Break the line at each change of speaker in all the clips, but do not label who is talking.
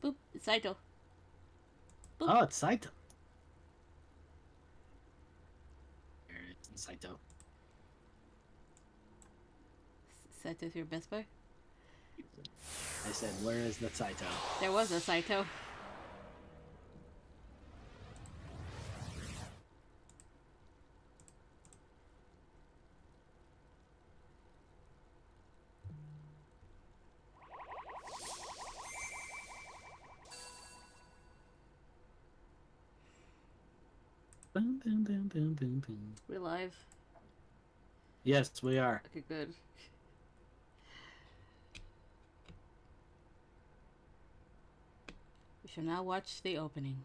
Boop. It's Saito. Boop.
Oh, it's Saito. There it is, Saito.
Saito's your best boy?
I said, where is the Saito?
There was a Saito.
Dun, dun, dun, dun, dun, dun.
We're live.
Yes, we are.
Okay, good. We shall now watch the opening.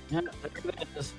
Yeah, there it is.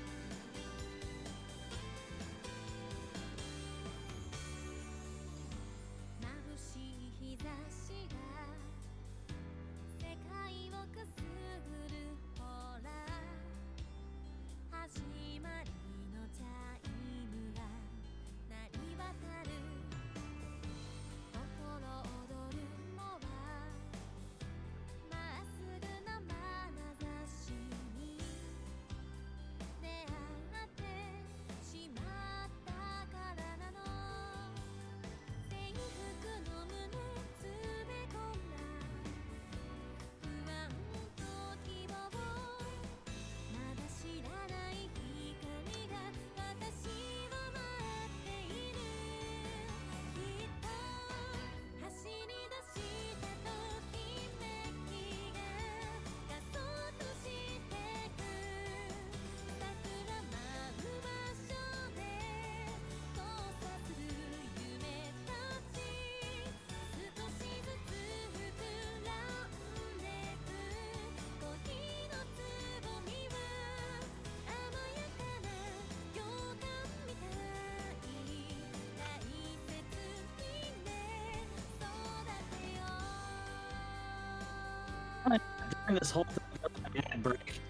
During this whole thing, ad break.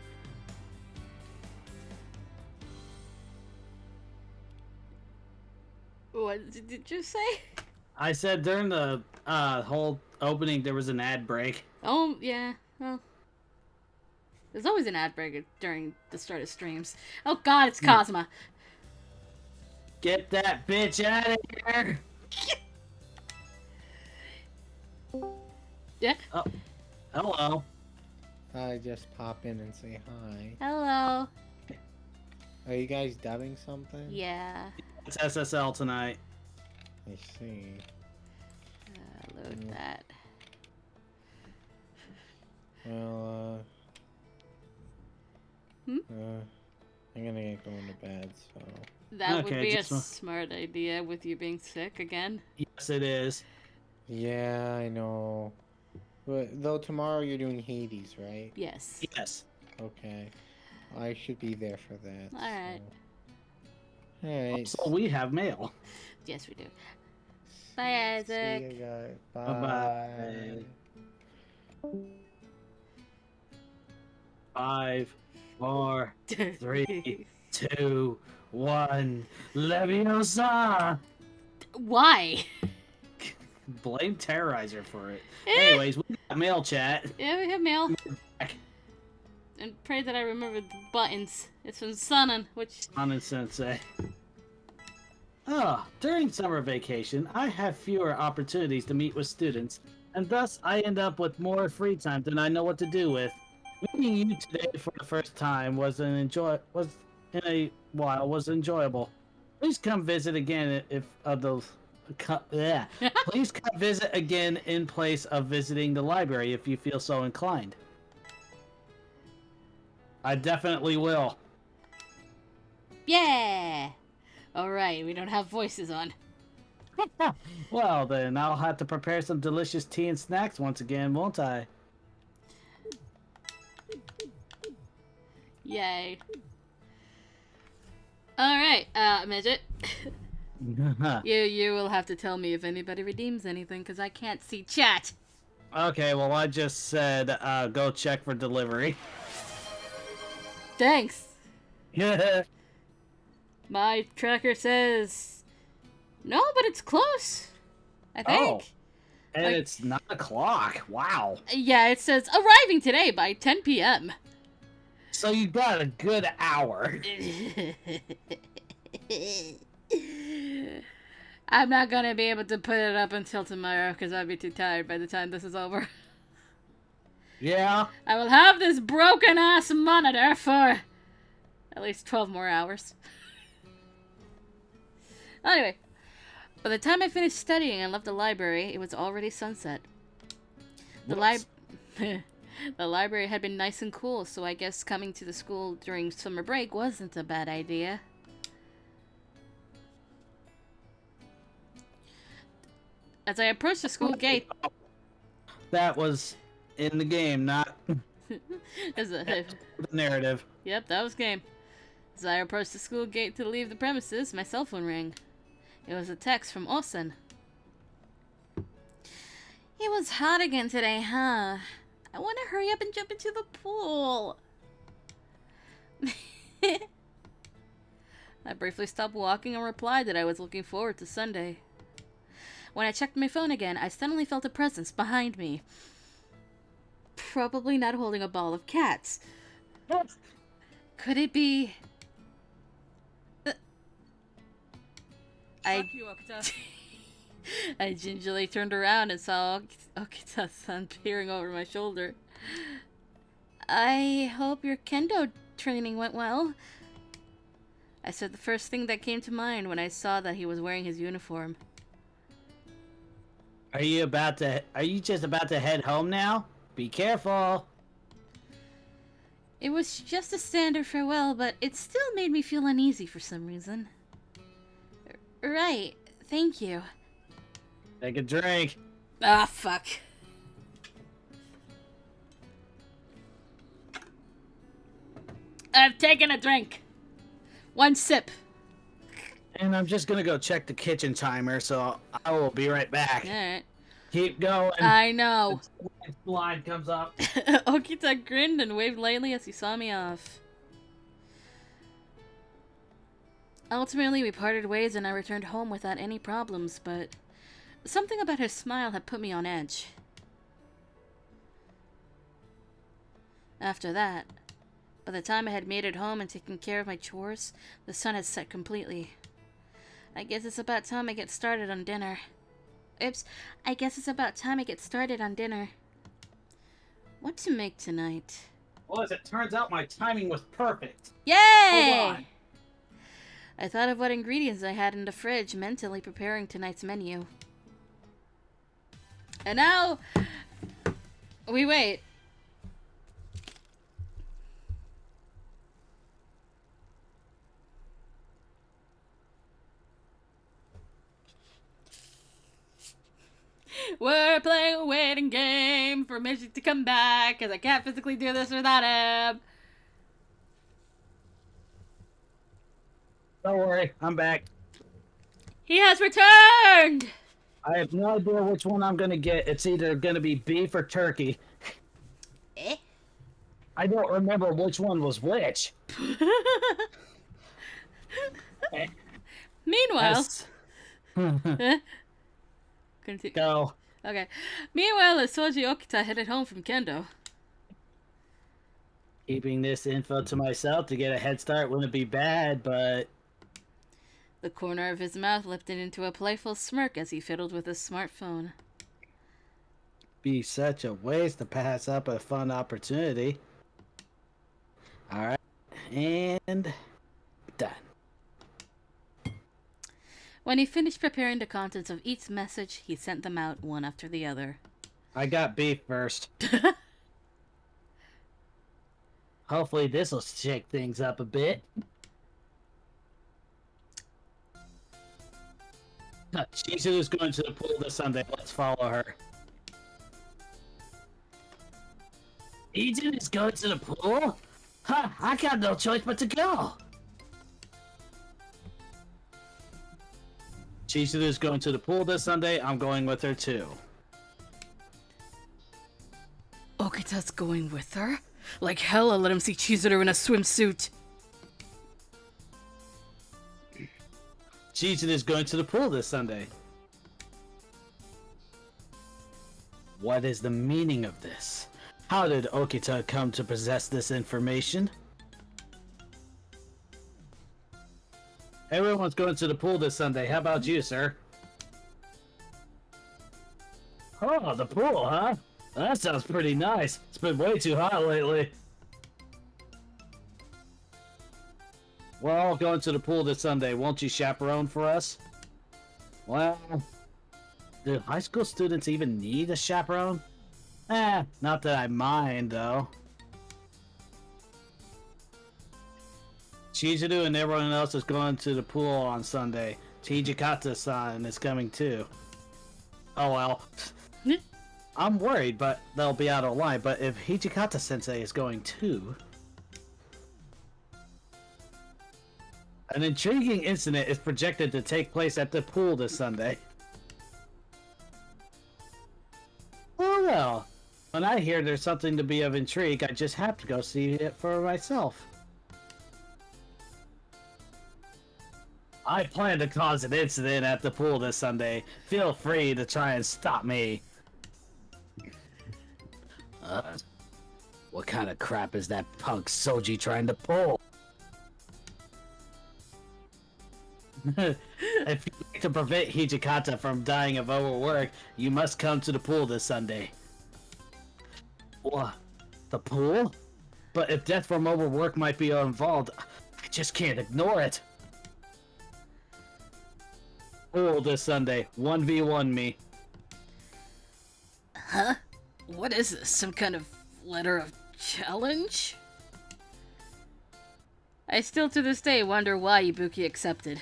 What did you say?
I said during the whole opening there was an ad break.
Oh, yeah. Well, there's always an ad break during the start of streams. Oh god, it's Cosma.
Get that bitch out of here!
Yeah.
Oh, hello.
I just pop in and say hi.
Hello.
Are you guys dubbing something?
Yeah.
It's SSL tonight.
I see.
Load that.
Well, I'm gonna get going to bed, so.
That would be a
just
smart idea with you being sick again.
Yes, it is.
Yeah, I know. But though tomorrow you're doing Hades, right?
Yes.
Yes.
Okay. I should be there for that.
Alright.
So. Alright.
So we have mail.
Yes, we do. Bye, Isaac.
See you guys.
Bye-bye.
Bye.
5, 4, 3, 2, 1. Leviosa!
Why?
Blame Terrorizer for it.
Eh.
Anyways, we got mail chat.
Yeah, we have mail.
Back.
And pray that I remember the buttons. It's from Sunan, which...
Anan Sensei. During summer vacation, I have fewer opportunities to meet with students, and thus I end up with more free time than I know what to do with. Meeting you today for the first time was enjoyable. Please come visit again if of those. Yeah. Please come visit again in place of visiting the library if you feel so inclined. I definitely will.
Yeah! Alright, we don't have voices on.
Well, then I'll have to prepare some delicious tea and snacks once again, won't I?
Yay. Alright, Midget. You will have to tell me if anybody redeems anything, because I can't see chat.
Okay, well, I just said go check for delivery.
thanks.
Yeah.
My tracker says no, but it's close. I think.
Oh. And
Like-
it's 9 o'clock. Wow.
Yeah, it says arriving today by 10 p.m.
So you got a good hour.
I'm not gonna be able to put it up until tomorrow because I'll be too tired by the time this is over.
Yeah.
I will have this broken ass monitor for at least 12 more hours. Anyway, by the time I finished studying and left the library, it was already sunset. The the library had been nice and cool, so I guess coming to the school during summer break wasn't a bad idea. As I approached the school gate...
That was in the game, not
As a,
the narrative.
Yep, that was game. As I approached the school gate to leave the premises, my cell phone rang. It was a text from Osen. It was hot again today, huh? I want to hurry up and jump into the pool. I briefly stopped walking and replied that I was looking forward to Sunday. When I checked my phone again, I suddenly felt a presence behind me. Probably not holding a ball of cats. Could it be... I gingerly turned around and saw Okita-san peering over my shoulder. I hope your kendo training went well. I said the first thing that came to mind when I saw that he was wearing his uniform.
Are you just about to head home now? Be careful.
It was just a standard farewell, but it still made me feel uneasy for some reason. Right, thank you.
Take a drink.
Ah, fuck. I've taken a drink. One sip.
And I'm just gonna go check the kitchen timer, so I will be right back.
Alright.
Keep going.
I know.
The line comes up.
Okita grinned and waved lightly as he saw me off. Ultimately, we parted ways and I returned home without any problems, but something about his smile had put me on edge. After that, by the time I had made it home and taken care of my chores, the sun had set completely. I guess it's about time I get started on dinner. Oops, I guess it's about time I get started on dinner. What to make tonight?
Well, as it turns out, my timing was perfect.
Yay!
Hold on.
I thought of what ingredients I had in the fridge, mentally preparing tonight's menu. And now, we wait. We're playing a waiting game for Mitchie to come back, because I can't physically do this without him.
Don't worry, I'm back.
He has returned!
I have no idea which one I'm gonna get. It's either gonna be beef or turkey.
Eh?
I don't remember which one was which.
Meanwhile...
Yes.
Continue.
Go.
Okay. Meanwhile, as Soji Okita headed home from Kendo.
Keeping this info to myself to get a head start wouldn't be bad, but...
The corner of his mouth lifted into a playful smirk as he fiddled with his smartphone.
Be such a waste to pass up a fun opportunity. Alright. And... done.
When he finished preparing the contents of each message, he sent them out one after the other.
I got beef first. Hopefully this will shake things up a bit. Shizu's going to the pool this Sunday. Let's follow her. Ejin is going to the pool? Huh, I got no choice but to go. Shizu is going to the pool this Sunday. I'm going with her too.
Okita's going with her? Like hell, I'll let him see Chizuru in a swimsuit.
Chizuru is going to the pool this Sunday. What is the meaning of this? How did Okita come to possess this information? Everyone's going to the pool this Sunday. How about you, sir? Oh, the pool, huh? That sounds pretty nice. It's been way too hot lately. We're all going to the pool this Sunday. Won't you chaperone for us? Well, do high school students even need a chaperone? Not that I mind, though. Chizuru and everyone else is going to the pool on Sunday. Chijikata-san is coming too. Oh well. I'm worried, but they'll be out of line. But if Hijikata-sensei is going too... An intriguing incident is projected to take place at the pool this Sunday. Oh well. When I hear there's something to be of intrigue, I just have to go see it for myself. I plan to cause an incident at the pool this Sunday. Feel free to try and stop me. What kind of crap is that punk Soji trying to pull? If you like to prevent Hijikata from dying of overwork, you must come to the pool this Sunday. What? The pool? But if death from overwork might be involved, I just can't ignore it. Pool this Sunday. 1v1 me.
Huh? What is this? Some kind of letter of challenge? I still to this day wonder why Ibuki accepted.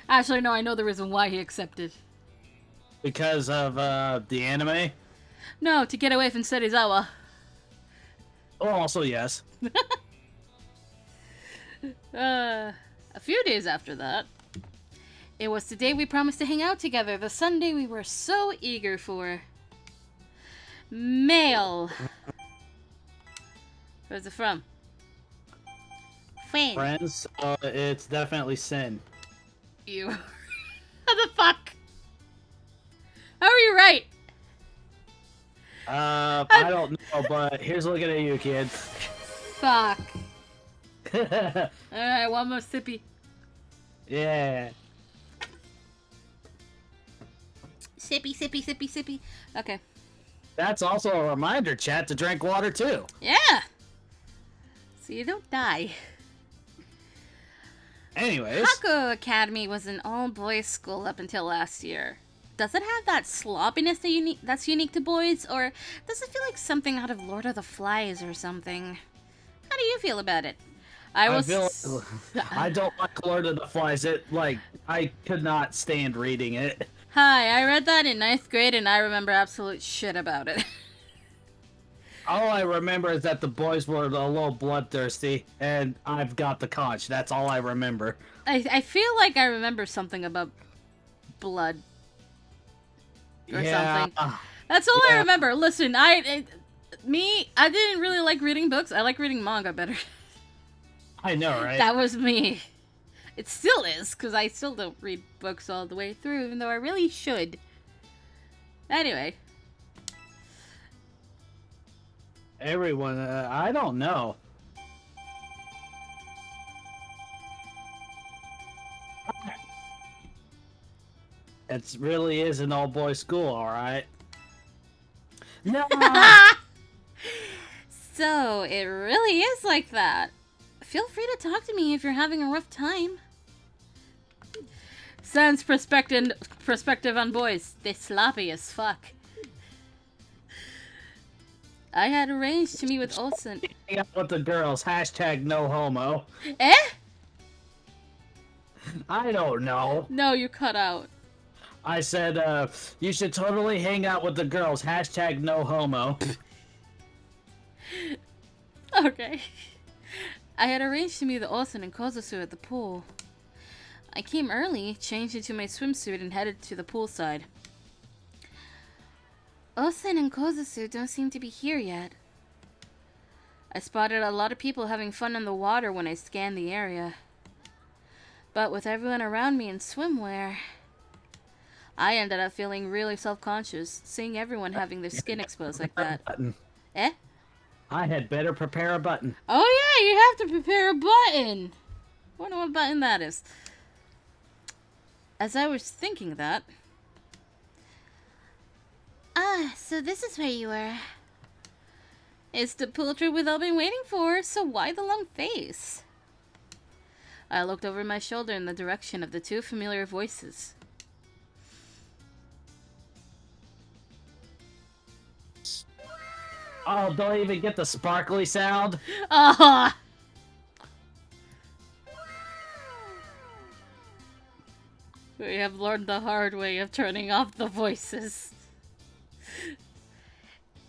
Actually, no, I know the reason why he accepted.
Because of the anime?
No, to get away from Serizawa.
Oh, also yes.
A few days after that, it was the day we promised to hang out together, the Sunday we were so eager for. Mail. Where's it from?
Friends, it's definitely sin.
You. How the fuck? How are you right?
I don't know, but here's looking at you, kid.
Fuck. Alright, one more sippy.
Yeah.
Sippy, sippy, sippy, sippy. Okay.
That's also a reminder, chat, to drink water too.
Yeah! So you don't die.
Anyways.
Hakuoki Academy was an all-boys school up until last year. Does it have that sloppiness that's unique to boys, or does it feel like something out of Lord of the Flies or something? How do you feel about it? I
don't like Lord of the Flies. I could not stand reading it.
Hi, I read that in 9th grade and I remember absolute shit about it.
All I remember is that the boys were a little bloodthirsty, and I've got the conch. That's all I remember.
I feel like I remember something about blood. Or something. That's all I remember. Listen, I didn't really like reading books. I like reading manga better.
I know, right?
That was me. It still is, because I still don't read books all the way through, even though I really should. Anyway.
Everyone, I don't know. It really is an all-boys school, alright? No!
So, it really is like that. Feel free to talk to me if you're having a rough time. Sans perspective on boys. They sloppy as fuck. I had arranged to meet with Olsen.
Hang out with the girls. Hashtag no homo.
Eh?
I don't know.
No, you cut out.
I said, you should totally hang out with the girls. Hashtag no homo.
Okay. I had arranged to meet with Olsen and Kozusu at the pool. I came early, changed into my swimsuit, and headed to the poolside. Osen and Kozusu don't seem to be here yet. I spotted a lot of people having fun in the water when I scanned the area. But with everyone around me in swimwear, I ended up feeling really self-conscious, seeing everyone having their skin exposed like that.
Button.
Eh?
I had better prepare a button.
Oh yeah, you have to prepare a button! Wonder what button that is. As I was thinking that...
Ah, so this is where you were.
It's the pool trip we've all been waiting for, so why the long face? I looked over my shoulder in the direction of the two familiar voices.
Oh, don't even get the sparkly sound.
Ah! We have learned the hard way of turning off the voices.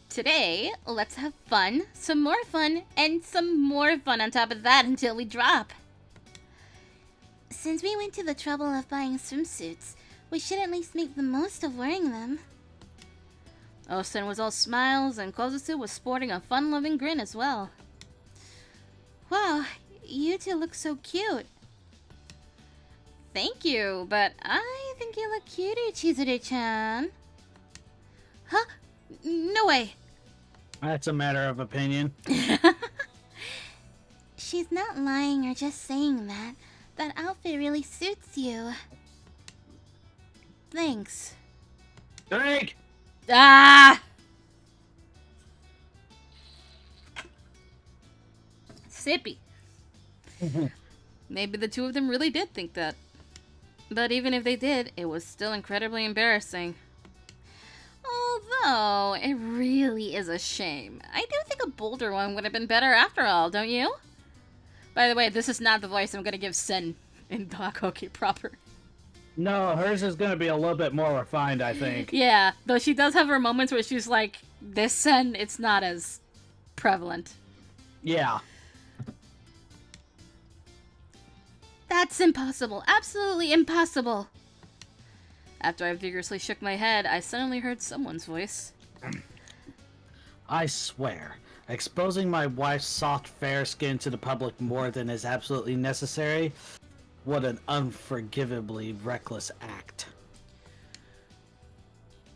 Today, let's have fun, some more fun, and some more fun on top of that until we drop.
Since we went to the trouble of buying swimsuits, we should at least make the most of wearing them.
Osen was all smiles, and Kozusu was sporting a fun-loving grin as well.
Wow, you two look so cute.
Thank you, but I think you look cuter, Chizuru-chan.
Huh? No way.
That's a matter of opinion.
She's not lying or just saying that. That outfit really suits you. Thanks.
Drink!
Ah! Sippy. Maybe the two of them really did think that. But even if they did, it was still incredibly embarrassing. Although, it really is a shame. I do think a bolder one would have been better after all, don't you? By the way, this is not the voice I'm gonna give Sen in Hakuoki proper.
No, hers is going to be a little bit more refined, I think.
Yeah, though she does have her moments where she's like, this Sen, it's not as prevalent.
Yeah.
That's impossible. Absolutely impossible. After I vigorously shook my head, I suddenly heard someone's voice.
I swear, exposing my wife's soft, fair skin to the public more than is absolutely necessary. What an unforgivably reckless act.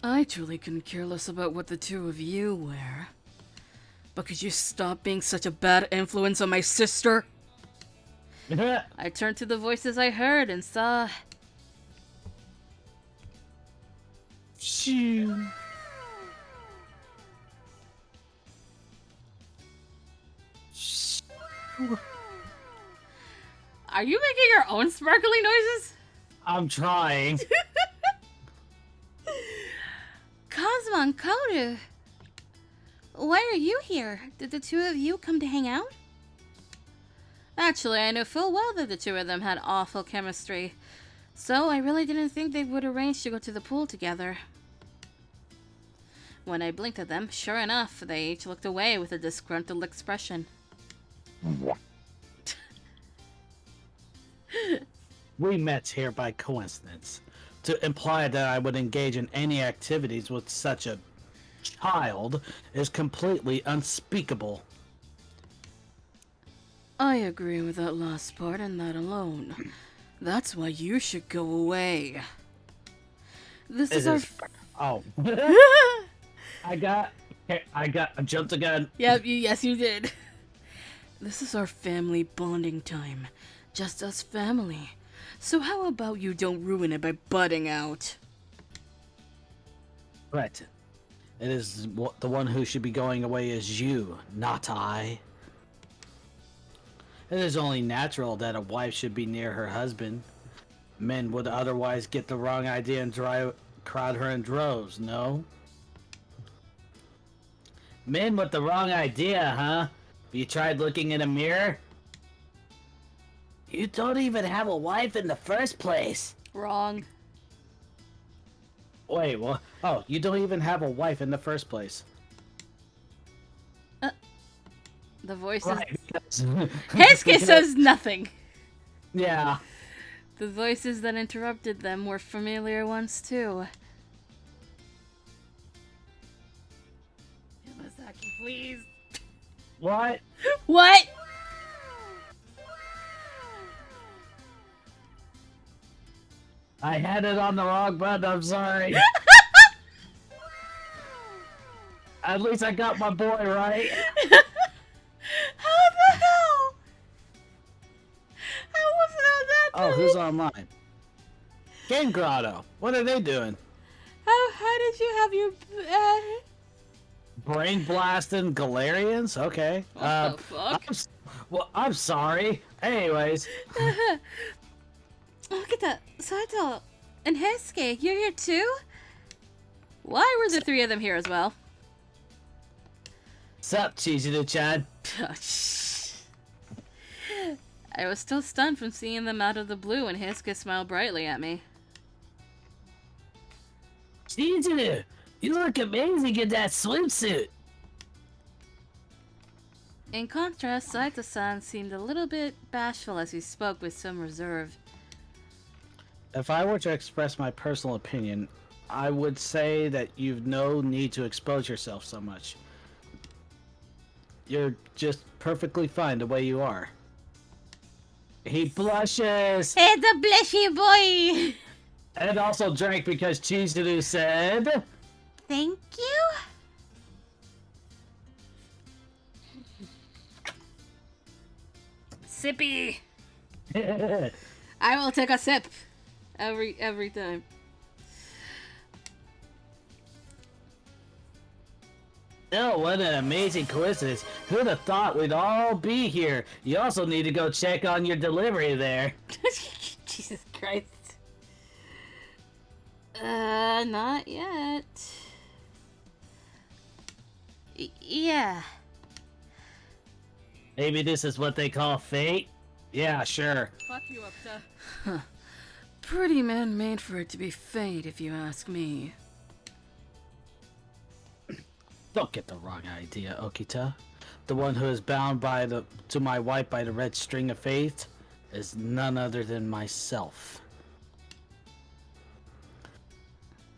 I truly couldn't care less about what the two of you wear. But could you stop being such a bad influence on my sister? I turned to the voices I heard and saw...
Shoo.
Are you making your own sparkly noises?
I'm trying.
Kazuma and Kaoru. Why are you here? Did the two of you come to hang out?
Actually, I knew full well that the two of them had awful chemistry. So I really didn't think they would arrange to go to the pool together. When I blinked at them, sure enough, they each looked away with a disgruntled expression.
We met here by coincidence. To imply that I would engage in any activities with such a child is completely unspeakable.
I agree with that last part and that alone. That's why you should go away. This is our...
Oh. I jumped the gun.
Yep, yes you did. This is our family bonding time. Just us family. So how about you don't ruin it by butting out?
Right. It is the one who should be going away is you, not I. It is only natural that a wife should be near her husband. Men would otherwise get the wrong idea and crowd her in droves, no? Men with the wrong idea, huh? You tried looking in a mirror? You don't even have a wife in the first place.
Wrong.
Wait, what? Oh, you don't even have a wife in the first place.
The voice
Right,
is... Heisuke says nothing.
Yeah.
The voices that interrupted them were familiar ones too. please.
What?
What?
I had it on the wrong button, I'm sorry. At least I got my boy right.
How the hell? How was it on that?
Oh, who's online? Game Grotto. What are they doing?
How did you have your
Brain blasting Galarians? Okay.
What the fuck?
I'm sorry. Anyways,
Look at that, Saito and Heisuke, you're here too? Why were the three of them here as well?
sup, Chizuru-chan?
I was still stunned from seeing them out of the blue, and Heisuke smiled brightly at me.
Chizuru, you look amazing in that swimsuit.
In contrast, Saito-san seemed a little bit bashful as he spoke with some reserve.
If I were to express my personal opinion, I would say that you've no need to expose yourself so much. You're just perfectly fine the way you are. He blushes!
Hey, the blushy boy!
And also drank because Chizuru said...
Thank you?
Sippy! I will take a sip. Every time.
Oh, what an amazing coincidence. Who'd have thought we'd all be here? You also need to go check on your delivery there.
Jesus Christ. Not yet.
Yeah.
Maybe this is what they call fate? Yeah, sure.
Fuck you up to. Pretty man-made for it to be fate, if you ask me.
Don't get the wrong idea, Okita. The one who is bound to my wife by the red string of fate is none other than myself.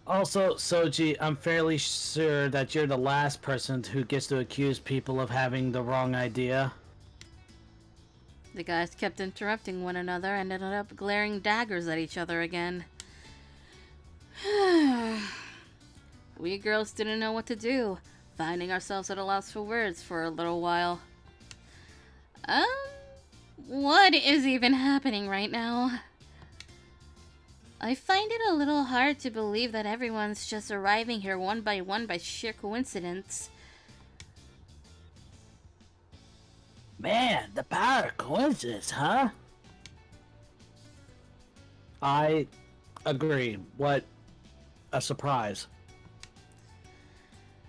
Also, Soji, I'm fairly sure that you're the last person who gets to accuse people of having the wrong idea.
The guys kept interrupting one another and ended up glaring daggers at each other again. We girls didn't know what to do, finding ourselves at a loss for words for a little while. What is even happening right now? I find it a little hard to believe that everyone's just arriving here one by sheer coincidence.
Man, the power of coincidence, huh? I agree. What a surprise.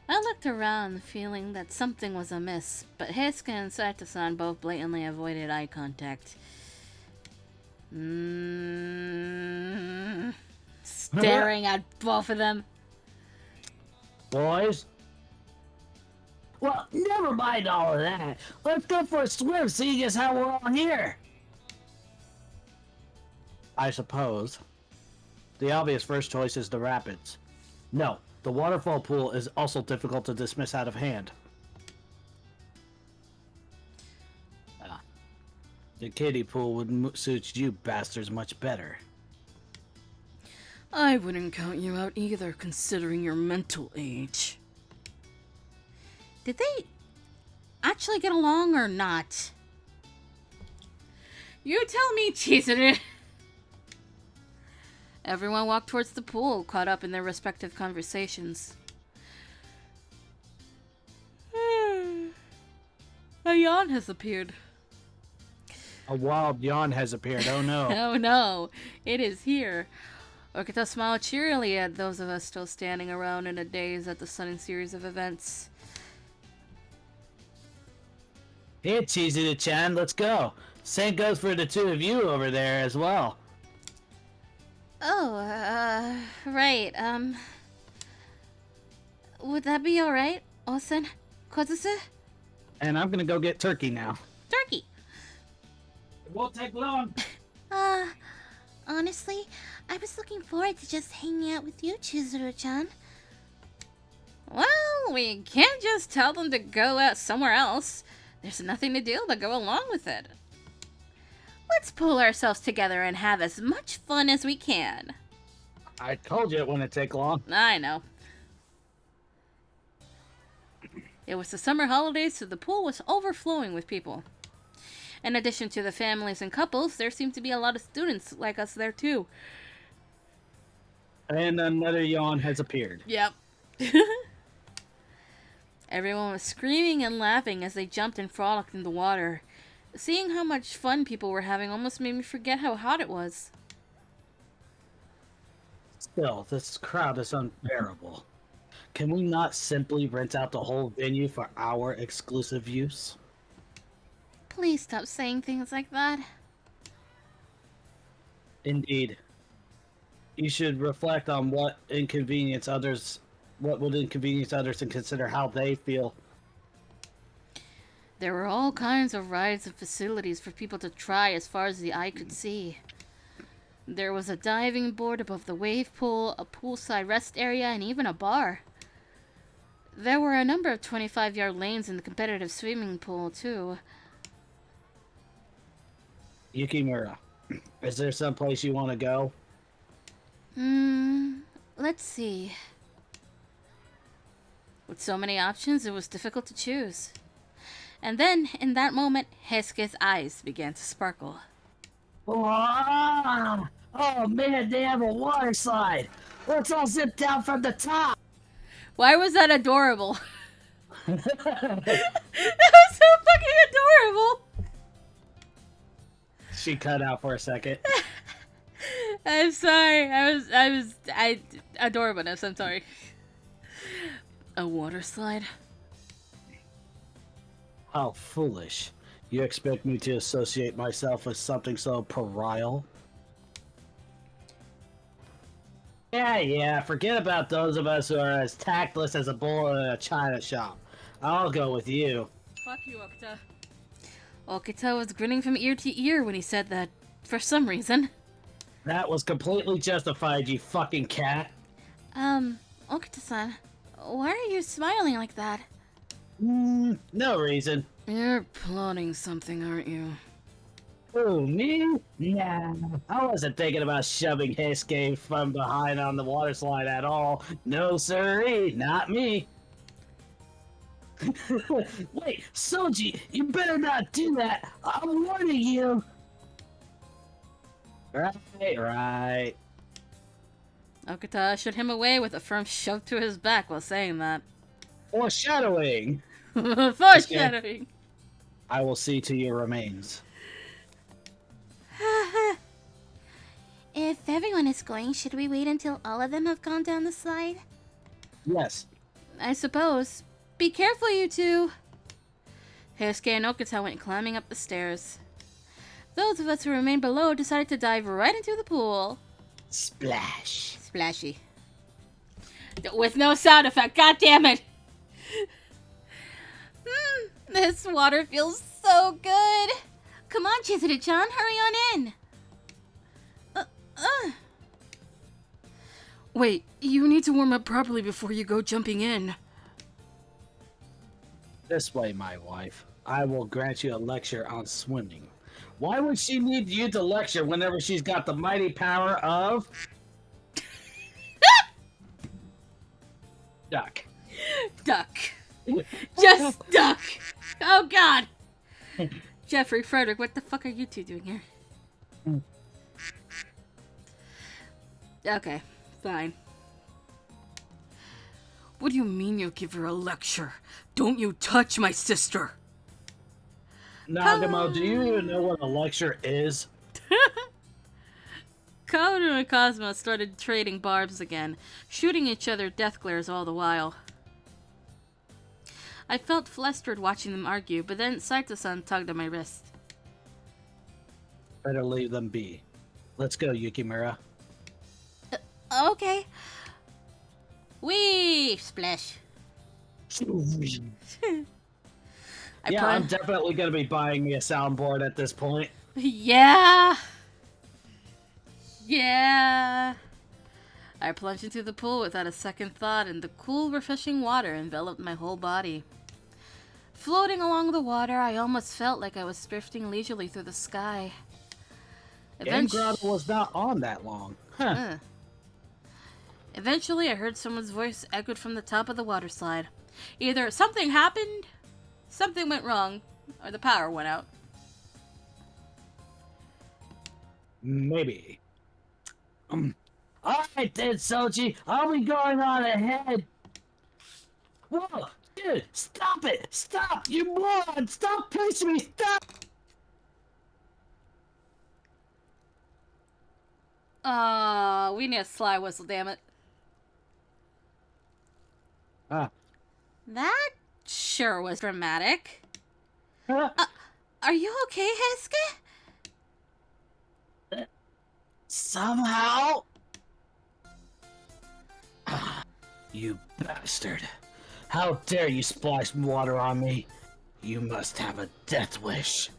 I looked around, feeling that something was amiss, but Heisuke and Saito-san both blatantly avoided eye contact. Staring at both of them.
Boys? Well, never mind all of that. Let's go for a swim, seeing as how we're all here. I suppose. The obvious first choice is the rapids. No, the waterfall pool is also difficult to dismiss out of hand. The kiddie pool would suit you bastards much better.
I wouldn't count you out either, considering your mental age.
Did they actually get along or not?
You tell me, Chizuru. Everyone walked towards the pool, caught up in their respective conversations. A yawn has appeared.
A wild yawn has appeared, oh no.
Oh no, it is here. Okita smiled cheerily at those of us still standing around in a daze at the sudden series of events.
Here, Chizuru-chan, let's go. Same goes for the two of you over there as well.
Oh, right, would that be alright, Osen? Kozusu?
And I'm gonna go get turkey now.
Turkey!
It won't take long.
Honestly, I was looking forward to just hanging out with you, Chizuru-chan.
Well, we can't just tell them to go out somewhere else. There's nothing to do but go along with it. Let's pull ourselves together and have as much fun as we can.
I told you it wouldn't take long.
I know. It was the summer holidays, so the pool was overflowing with people. In addition to the families and couples, there seemed to be a lot of students like us there too.
And another yawn has appeared.
Yep. Everyone was screaming and laughing as they jumped and frolicked in the water. Seeing how much fun people were having almost made me forget how hot it was.
Still, this crowd is unbearable. Can we not simply rent out the whole venue for our exclusive use?
Please stop saying things like that.
Indeed. You should reflect on what would inconvenience others and consider how they feel.
There were all kinds of rides and facilities for people to try as far as the eye could see. There was a diving board above the wave pool, a poolside rest area, and even a bar. There were a number of 25-yard lanes in the competitive swimming pool, too.
Yukimura, is there someplace you want to go?
Let's see. With so many options, it was difficult to choose. And then, in that moment, Hesuke's eyes began to sparkle.
Oh man, they have a water slide. Let's all zip down from the top.
Why was that adorable? That was so fucking adorable!
She cut out for a second.
I'm sorry. I adorableness, I'm sorry. A water slide?
How foolish. You expect me to associate myself with something so pariah? Yeah, forget about those of us who are as tactless as a bull in a china shop. I'll go with you.
Fuck you, Okita. Okita was grinning from ear to ear when he said that, for some reason.
That was completely justified, you fucking cat.
Okita-san, why are you smiling like that?
No reason.
You're plotting something, aren't you?
Who, me? Nah, I wasn't thinking about shoving Hesuke from behind on the water slide at all. No sirree, not me. Wait, Soji, you better not do that. I'm warning you. Right.
Okita ushered him away with a firm shove to his back while saying that.
Foreshadowing.
Foreshadowing.
I will see to your remains.
If everyone is going, should we wait until all of them have gone down the slide?
Yes.
I suppose. Be careful, you two. Heisuke and Okita went climbing up the stairs. Those of us who remained below decided to dive right into the pool.
Splash.
Splashy. With no sound effect, god damn it! This water feels so good.
Come on, Chizuru-chan, hurry on in.
Wait, you need to warm up properly before you go jumping in.
This way, my wife. I will grant you a lecture on swimming. Why would she need you to lecture whenever she's got the mighty power of... duck.
Duck. Just duck. Oh, God. Jeffrey, Frederick, what the fuck are you two doing here? Okay, fine. What do you mean you'll give her a lecture? Don't you touch my sister!
Nagamo, do you even know what a lecture is?
Kaoru and Cosmo started trading barbs again, shooting each other death glares all the while. I felt flustered watching them argue, but then Saito-san tugged at my wrist.
Better leave them be. Let's go, Yukimura.
Okay.
Whee! Splash.
I'm definitely gonna be buying me a soundboard at this point.
Yeah. Yeah. I plunged into the pool without a second thought, and the cool, refreshing water enveloped my whole body. Floating along the water, I almost felt like I was drifting leisurely through the sky.
Game Grotto was not on that long. Huh.
Eventually, I heard someone's voice echoed from the top of the water slide. Either something happened, something went wrong, or the power went out.
Maybe. Alright then, Soji. I'll be going on ahead. Whoa! Dude, stop it! Stop! You moron! Stop pushing me! Stop!
We need a sly whistle, damn it.
Ah.
That sure was dramatic.
Huh?
Are you okay, Hesuke?
Somehow? You bastard. How dare you splash water on me? You must have a death wish.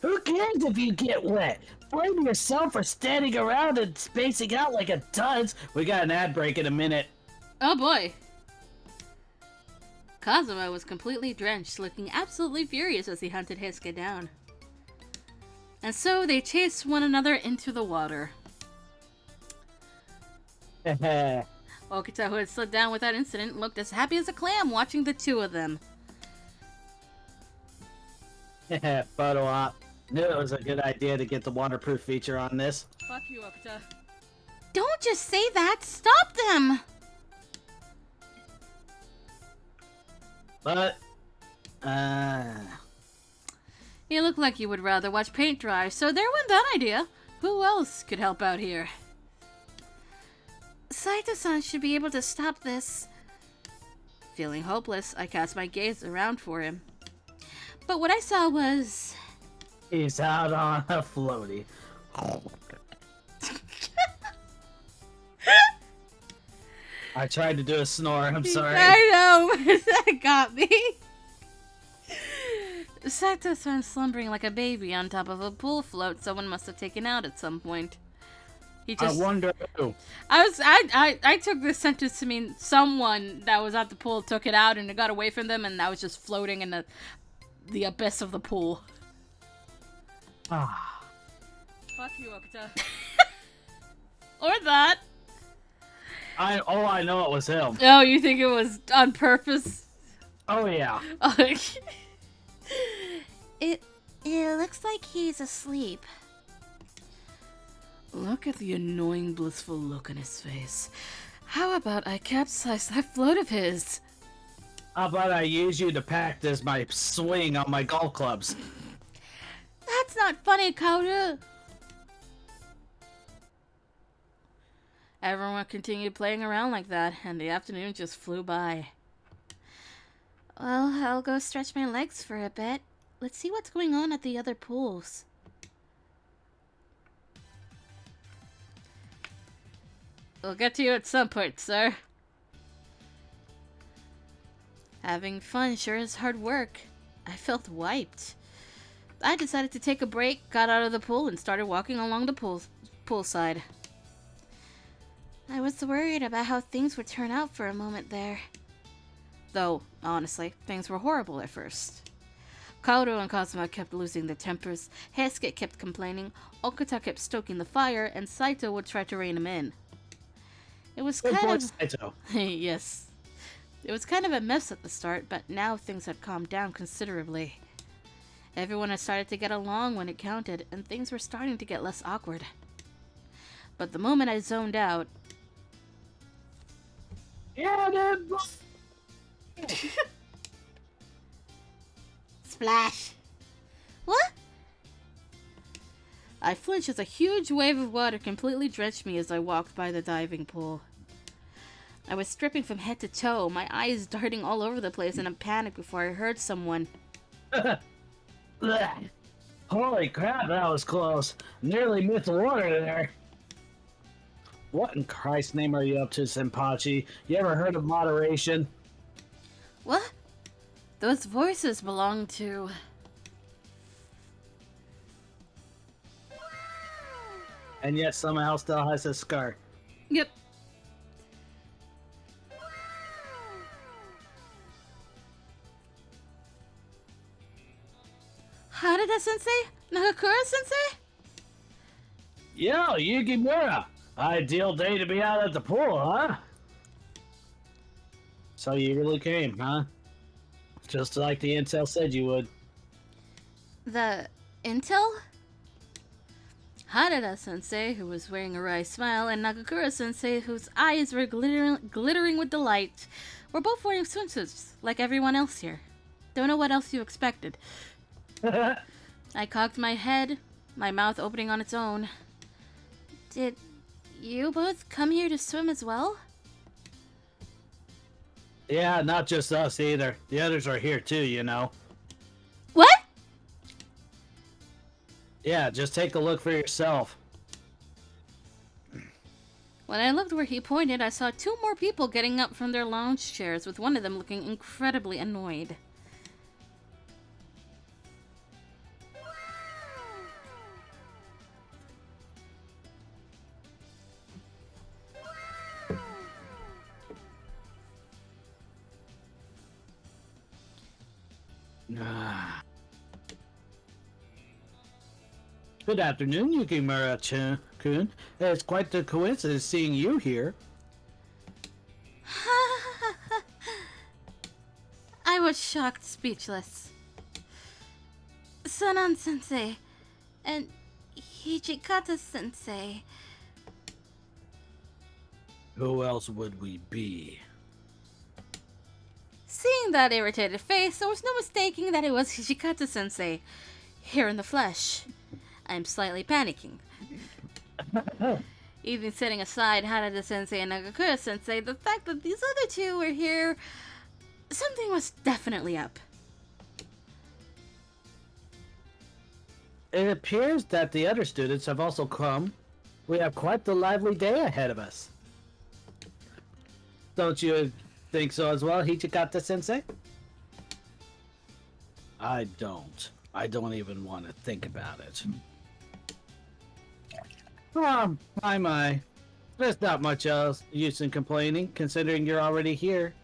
Who cares if you get wet? Blame yourself for standing around and spacing out like a dunce. We got an ad break in a minute.
Oh boy. Kazuma was completely drenched, looking absolutely furious as he hunted Hesuke down. And so they chased one another into the water. Okita, who had slid down without incident, looked as happy as a clam watching the two of them.
Photo op. Knew it was a good idea to get the waterproof feature on this.
Fuck you, Okita.
Don't just say that! Stop them!
But,
You look like you would rather watch paint dry, so there went that idea. Who else could help out here?
Saito-san should be able to stop this.
Feeling hopeless, I cast my gaze around for him.
But what I saw was...
he's out on a floaty. I tried to do a snore, I'm sorry.
I know! That got me! Saito-san slumbering like a baby on top of a pool float someone must have taken out at some point. He just...
I wonder who.
I took this sentence to mean someone that was at the pool took it out and it got away from them and that was just floating in the abyss of the pool.
Ah.
Fuck you, Okita. Or that.
I know it was him.
Oh, you think it was on purpose?
Oh yeah.
It looks like he's asleep.
Look at the annoying, blissful look on his face. How about I capsize that float of his?
How about I use you to practice my swing on my golf clubs?
That's not funny, Kaoru!
Everyone continued playing around like that, and the afternoon just flew by.
Well, I'll go stretch my legs for a bit. Let's see what's going on at the other pools.
We'll get to you at some point, sir. Having fun sure is hard work. I felt wiped. I decided to take a break, got out of the pool, and started walking along the poolside.
I was worried about how things would turn out for a moment there.
Though, honestly, things were horrible at first. Kaoru and Kazuma kept losing their tempers, Hesuke kept complaining, Okita kept stoking the fire, and Saito would try to rein him in. It was kind of...
Saito.
Yes. It was kind of a mess at the start, but now things had calmed down considerably. Everyone had started to get along when it counted, and things were starting to get less awkward. But the moment I zoned out...
Yeah, dude.
Splash! What?
I flinched as a huge wave of water completely drenched me as I walked by the diving pool. I was dripping from head to toe, my eyes darting all over the place in a panic before I heard someone.
Holy crap, that was close. Nearly missed the water there. What in Christ's name are you up to, Senpachi? You ever heard of moderation?
What? Those voices belong to...
And yet somehow still has a scar.
Yep.
Harada-sensei? Nagakura-sensei?
Yo, Yukimura! Ideal day to be out at the pool, huh? So you really came, huh? Just like the intel said you would.
The intel? Harada-sensei, who was wearing a wry smile, and Nagakura-sensei, whose eyes were glittering with delight, were both wearing swimsuits, like everyone else here. Don't know what else you expected. I cocked my head, my mouth opening on its own. Did you both come here to swim as well?
Yeah, not just us either. The others are here too, you know.
What?
Yeah, just take a look for yourself.
When I looked where he pointed, I saw 2 more people getting up from their lounge chairs, with one of them looking incredibly annoyed.
Good afternoon, Yukimura-kun. It's quite the coincidence seeing you here.
I was shocked, speechless. Sanan-sensei and Hijikata-sensei.
Who else would we be?
Seeing that irritated face, there was no mistaking that it was Hijikata-sensei, here in the flesh. I am slightly panicking. Even setting aside Harada-sensei and Nagakura-sensei, the fact that these other 2 were here, something was definitely up.
It appears that the other students have also come. We have quite the lively day ahead of us. Don't you think so as well, Hichikata-sensei? I don't. I don't even want to think about it. My. There's not much else use in complaining, considering you're already here.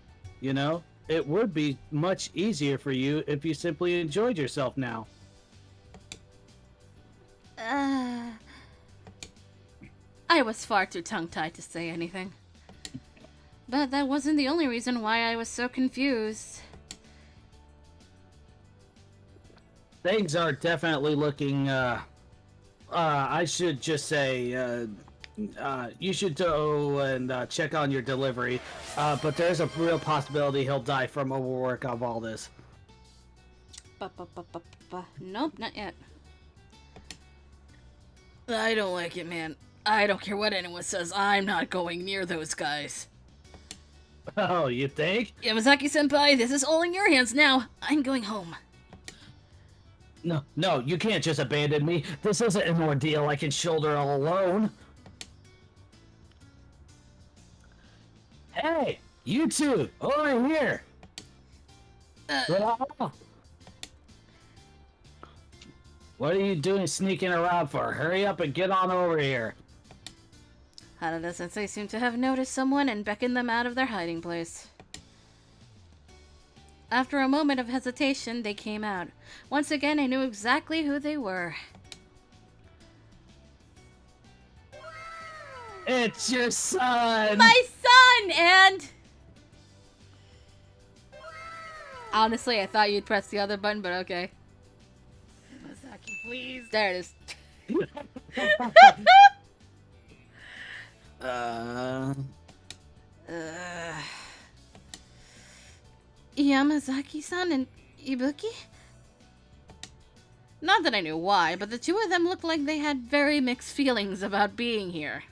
You know, it would be much easier for you if you simply enjoyed yourself now.
I was far too tongue-tied to say anything. But that wasn't the only reason why I was so confused.
Things are definitely looking, I should just say, you should go and check on your delivery, but there's a real possibility he'll die from overwork of all this.
Nope, not yet.
I don't like it, man. I don't care what anyone says. I'm not going near those guys.
Oh, you think?
Yamazaki-senpai, this is all in your hands now. I'm going home.
No, you can't just abandon me. This isn't an ordeal I can shoulder all alone. Hey, you two, over here. What are you doing sneaking around for? Hurry up and get on over here.
Harada-sensei seemed to have noticed someone and beckoned them out of their hiding place. After a moment of hesitation, they came out. Once again, I knew exactly who they were.
It's your son!
My son! And... honestly, I thought you'd press the other button, but okay.
Yamazaki, please.
There it is. Yamazaki-san and Ibuki? Not that I knew why, but the 2 of them looked like they had very mixed feelings about being here.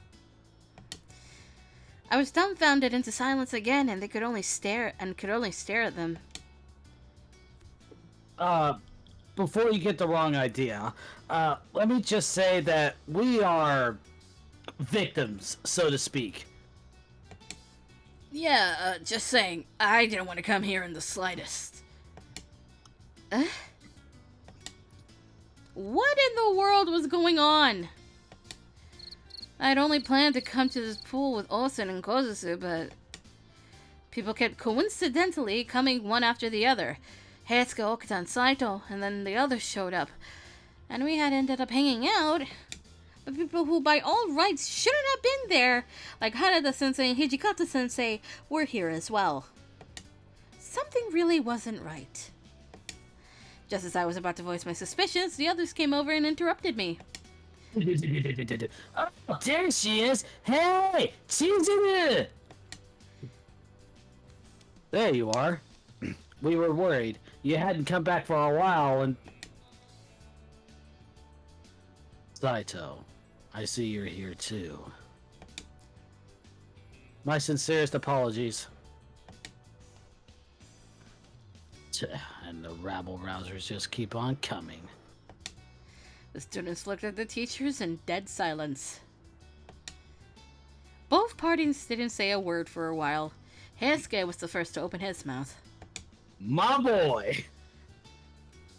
I was dumbfounded into silence again, and they could only stare at them.
Before you get the wrong idea, let me just say that we are victims, so to speak.
Yeah, just saying. I didn't want to come here in the slightest.
What in the world was going on? I'd only planned to come to this pool with Olsen and Kozusu, but people kept coincidentally coming one after the other. Heisuke, Okita, and Saito, and then the others showed up. And we had ended up hanging out. But people who by all rights shouldn't have been there, like Harada-sensei and Hijikata-sensei, were here as well. Something really wasn't right. Just as I was about to voice my suspicions, the others came over and interrupted me.
Oh, there she is! Hey! Chizuru! There you are. We were worried. You hadn't come back for a while and... Saito, I see you're here too. My sincerest apologies. And the rabble-rousers just keep on coming.
The students looked at the teachers in dead silence. Both parties didn't say a word for a while. Heisuke was the first to open his mouth.
My boy!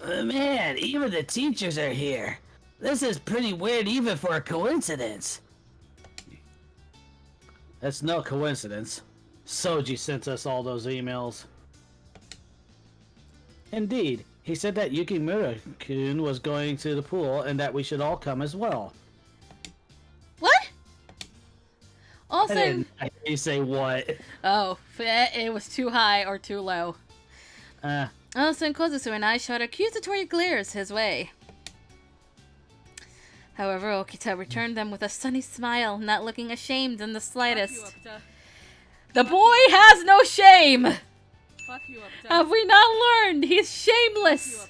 Man, even the teachers are here. This is pretty weird even for a coincidence. That's no coincidence. Soji sent us all those emails. Indeed, he said that Yukimura-kun was going to the pool and that we should all come as well.
What? Also,
I hear you say what?
oh, it was too high or too low. Also, Kozusu and I shot accusatory glares his way. However, Okita returned them with a sunny smile, not looking ashamed in the slightest. The boy has no shame! Have we not learned? He's shameless!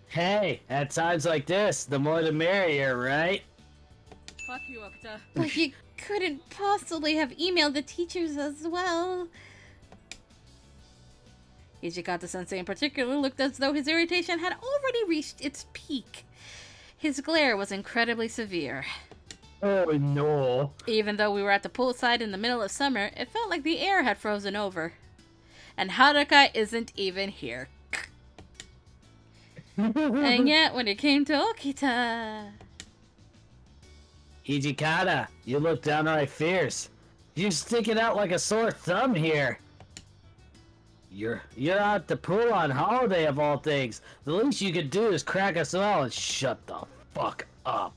Hey, at times like this, the more the merrier, right?
But you couldn't possibly have emailed the teachers as well. Hijikata-sensei in particular looked as though his irritation had already reached its peak. His glare was incredibly severe.
Oh no.
Even though we were at the poolside in the middle of summer, it felt like the air had frozen over. And Haruka isn't even here. And yet, when it came to Okita...
Hijikata, you look downright fierce. You're sticking out like a sore thumb here. You're at the pool on holiday of all things. The least you could do is crack us all and shut the fuck up.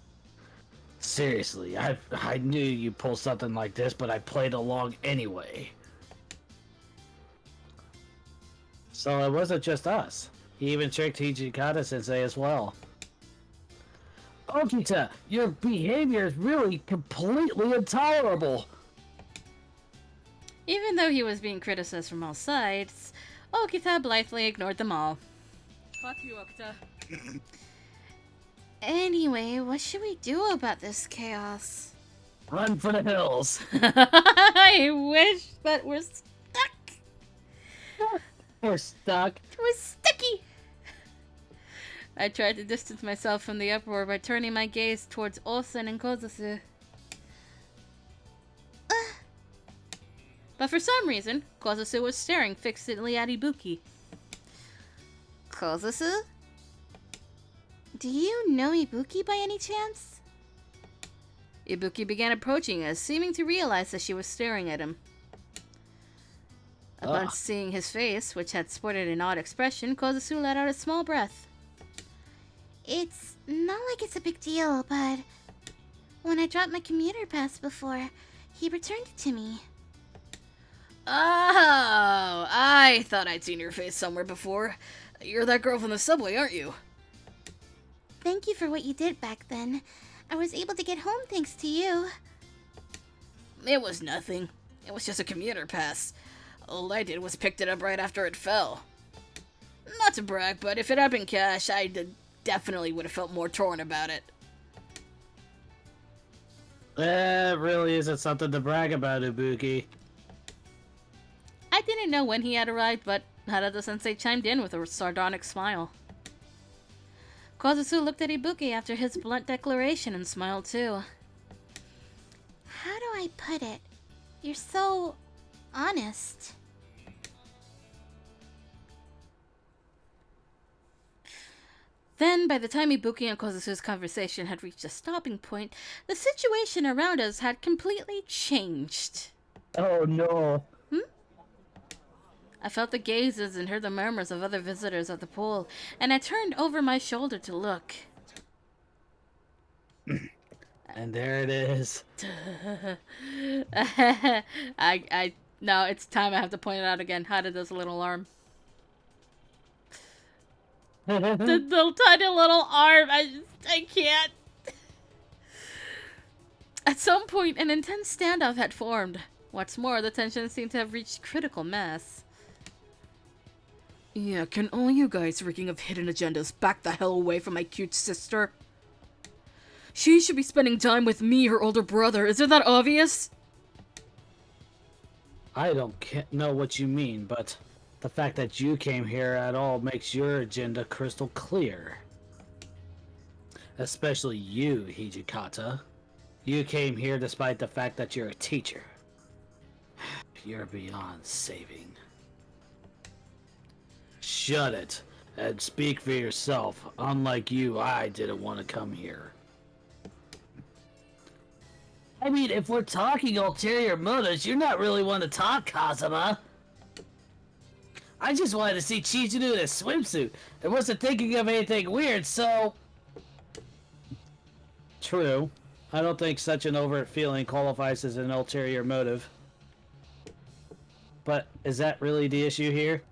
Seriously, I knew you'd pull something like this, but I played along anyway. So it wasn't just us. He even tricked Hijikata-sensei as well. Okita, your behavior is really completely intolerable.
Even though he was being criticized from all sides, Okita blithely ignored them all.
Fuck you, Okita.
Anyway, what should we do about this chaos?
Run for the hills.
I wish that we're stuck.
We're stuck.
We're stucky. I tried to distance myself from the uproar by turning my gaze towards Osen and Kozusu. But for some reason, Kozusu was staring fixedly at Ibuki.
Kozusu? Do you know Ibuki by any chance?
Ibuki began approaching us, seeming to realize that she was staring at him. Upon seeing his face, which had sported an odd expression, Kozusu let out a small breath.
It's not like it's a big deal, but when I dropped my commuter pass before, he returned it to me.
Oh, I thought I'd seen your face somewhere before. You're that girl from the subway, aren't you?
Thank you for what you did back then. I was able to get home thanks to you.
It was nothing. It was just a commuter pass. All I did was picked it up right after it fell. Not to brag, but if it had been cash, I definitely would have felt more torn about it.
That really isn't something to brag about, Ibuki.
I didn't know when he had arrived, but Harada-sensei chimed in with a sardonic smile. Kozusu looked at Ibuki after his blunt declaration and smiled too.
How do I put it? You're so honest.
Then, by the time Ibuki and Kozusu's conversation had reached a stopping point, the situation around us had completely changed.
Oh no.
I felt the gazes and heard the murmurs of other visitors at the pool, and I turned over my shoulder to look.
And there it is.
No, it's time I have to point it out again. How did this little arm? The little tiny little arm. I can't. At some point, an intense standoff had formed. What's more, the tension seemed to have reached critical mass. Yeah, can all you guys reeking of hidden agendas back the hell away from my cute sister? She should be spending time with me, her older brother. Isn't that obvious?
I don't know what you mean, but the fact that you came here at all makes your agenda crystal clear. Especially you, Hijikata. You came here despite the fact that you're a teacher. You're beyond saving. Shut it, and speak for yourself. Unlike you, I didn't want to come here. I mean, if we're talking ulterior motives, you're not really one to talk, Kazuma. I just wanted to see Chizuru in a swimsuit. I wasn't thinking of anything weird, so... True. I don't think such an overt feeling qualifies as an ulterior motive. But is that really the issue here?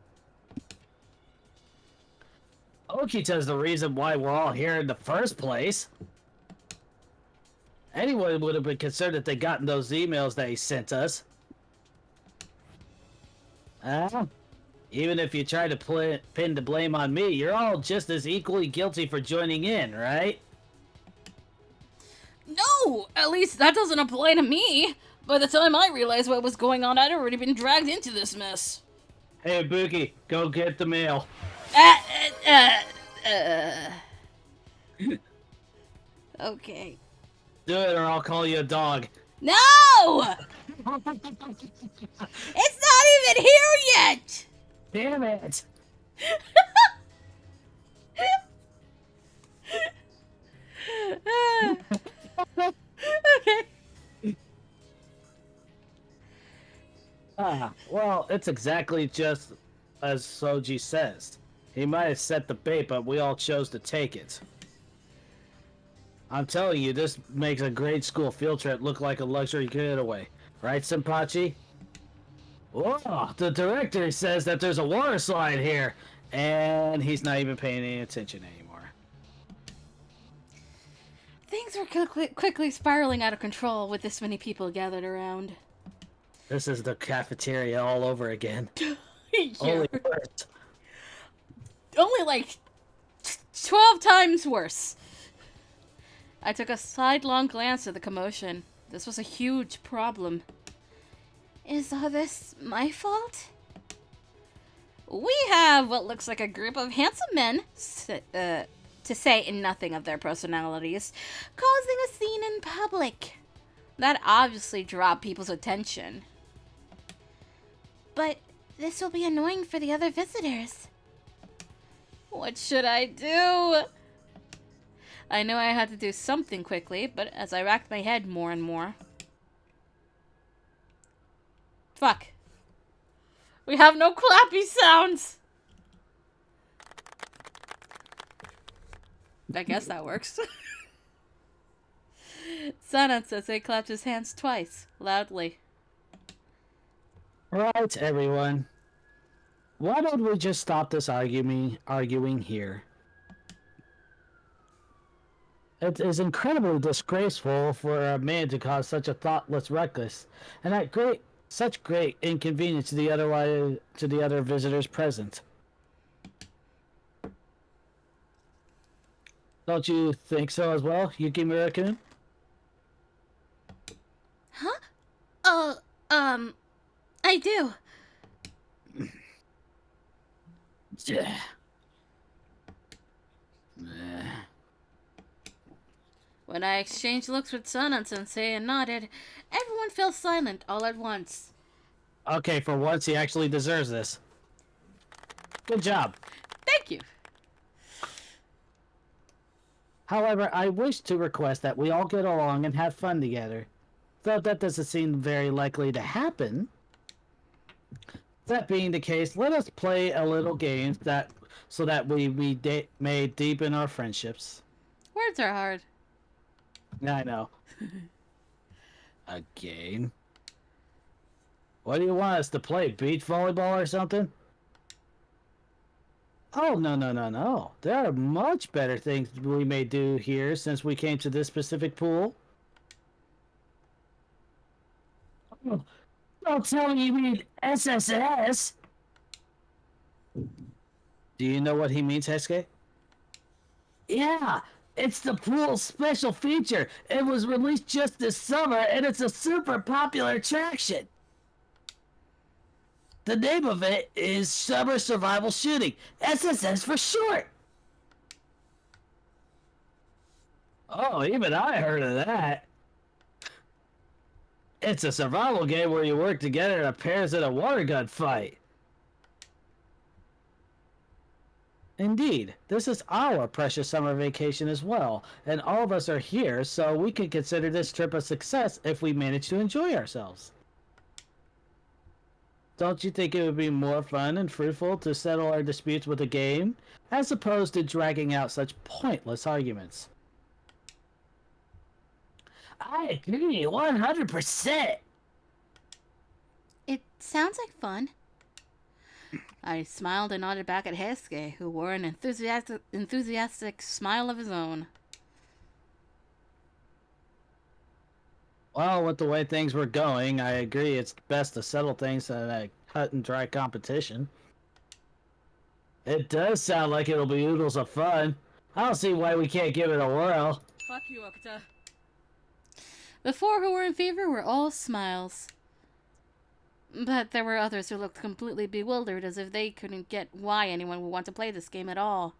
Okita's the reason why we're all here in the first place. Anyone would have been concerned if they'd gotten those emails that he sent us. Even if you try to pin the blame on me, you're all just as equally guilty for joining in, right?
No! At least that doesn't apply to me! By the time I realized what was going on, I'd already been dragged into this mess.
Hey, Buki, go get the mail.
Okay.
Do it or I'll call you a dog.
No! It's not even here yet!
Damn it!
Okay.
Well, it's exactly just as Soji says. He might have set the bait, but we all chose to take it. I'm telling you, this makes a grade school field trip look like a luxury getaway. Right, Senpachi? Whoa, the director says that there's a water slide here, and he's not even paying any attention anymore.
Things were quickly spiraling out of control with this many people gathered around.
This is the cafeteria all over again.
Yeah.
Only worse.
Only like 12 times worse. I took a sidelong glance at the commotion. This was a huge problem. Is all this my fault? We have what looks like a group of handsome men, to say nothing of their personalities, causing a scene in public. That obviously dropped people's attention. But this will be annoying for the other visitors. What should I do? I knew I had to do something quickly, but as I racked my head more and more... Fuck. We have no clappy sounds! I guess that works. Sanan-sensei clapped his hands twice, loudly.
Right, everyone. Why don't we just stop this arguing here? It is incredibly disgraceful for a man to cause such a thoughtless ruckus, and at such great inconvenience to the other visitors present. Don't you think so as well, Yukimura-kun?
Huh? I do.
Yeah.
When I exchanged looks with Sanan-sensei and nodded, everyone fell silent all at once.
Okay, for once he actually deserves this. Good job.
Thank you.
However, I wish to request that we all get along and have fun together. Though that doesn't seem very likely to happen. That being the case, let us play a little game so that may deepen our friendships.
Words are hard.
Yeah, I know. A game? What do you want us to play? Beach volleyball or something? Oh, no, no, no, no. There are much better things we may do here since we came to this specific pool. Oh, don't tell me you mean SSS! Do you know what he means, Hesuke? Yeah, it's the pool's special feature. It was released just this summer, and it's a super popular attraction. The name of it is Summer Survival Shooting, SSS for short. Oh, even I heard of that. It's a survival game where you work together in pairs in a water gun fight. Indeed, this is our precious summer vacation as well, and all of us are here, so we can consider this trip a success if we manage to enjoy ourselves. Don't you think it would be more fun and fruitful to settle our disputes with a game, as opposed to dragging out such pointless arguments? I agree, 100%!
It sounds like fun. I smiled and nodded back at Hesuke, who wore an enthusiastic smile of his own.
Well, with the way things were going, I agree it's best to settle things in a cut and dry competition. It does sound like it'll be oodles of fun. I don't see why we can't give it a whirl.
Fuck you, Okuta.
The four who were in favor were all smiles. But there were others who looked completely bewildered, as if they couldn't get why anyone would want to play this game at all.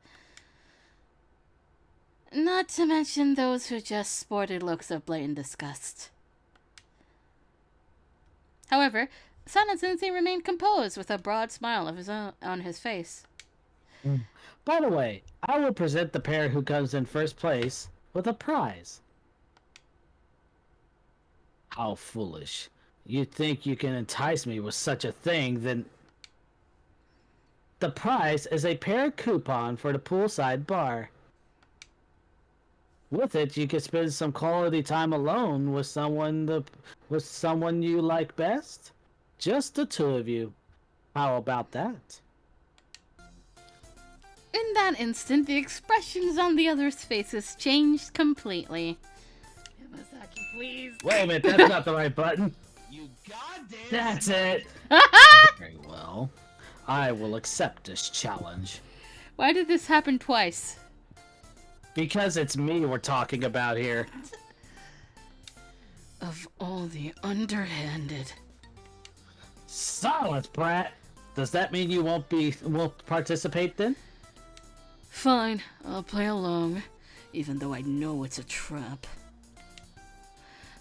Not to mention those who just sported looks of blatant disgust. However, Sana Sensei remained composed with a broad smile of his own on his face.
By the way, I will present the pair who comes in first place with a prize. How foolish. You think you can entice me with such a thing, then... The prize is a pair coupon for the poolside bar. With it, you can spend some quality time alone with someone you like best. Just the two of you. How about that?
In that instant, the expressions on the others' faces changed completely.
Yamazaki, please.
Wait a minute, that's not the right button.
You goddamn.
That's it. Very well. I will accept this challenge.
Why did this happen twice?
Because it's me we're talking about here.
Of all the underhanded.
Silence, brat. Does that mean you won't participate then?
Fine, I'll play along, even though I know it's a trap.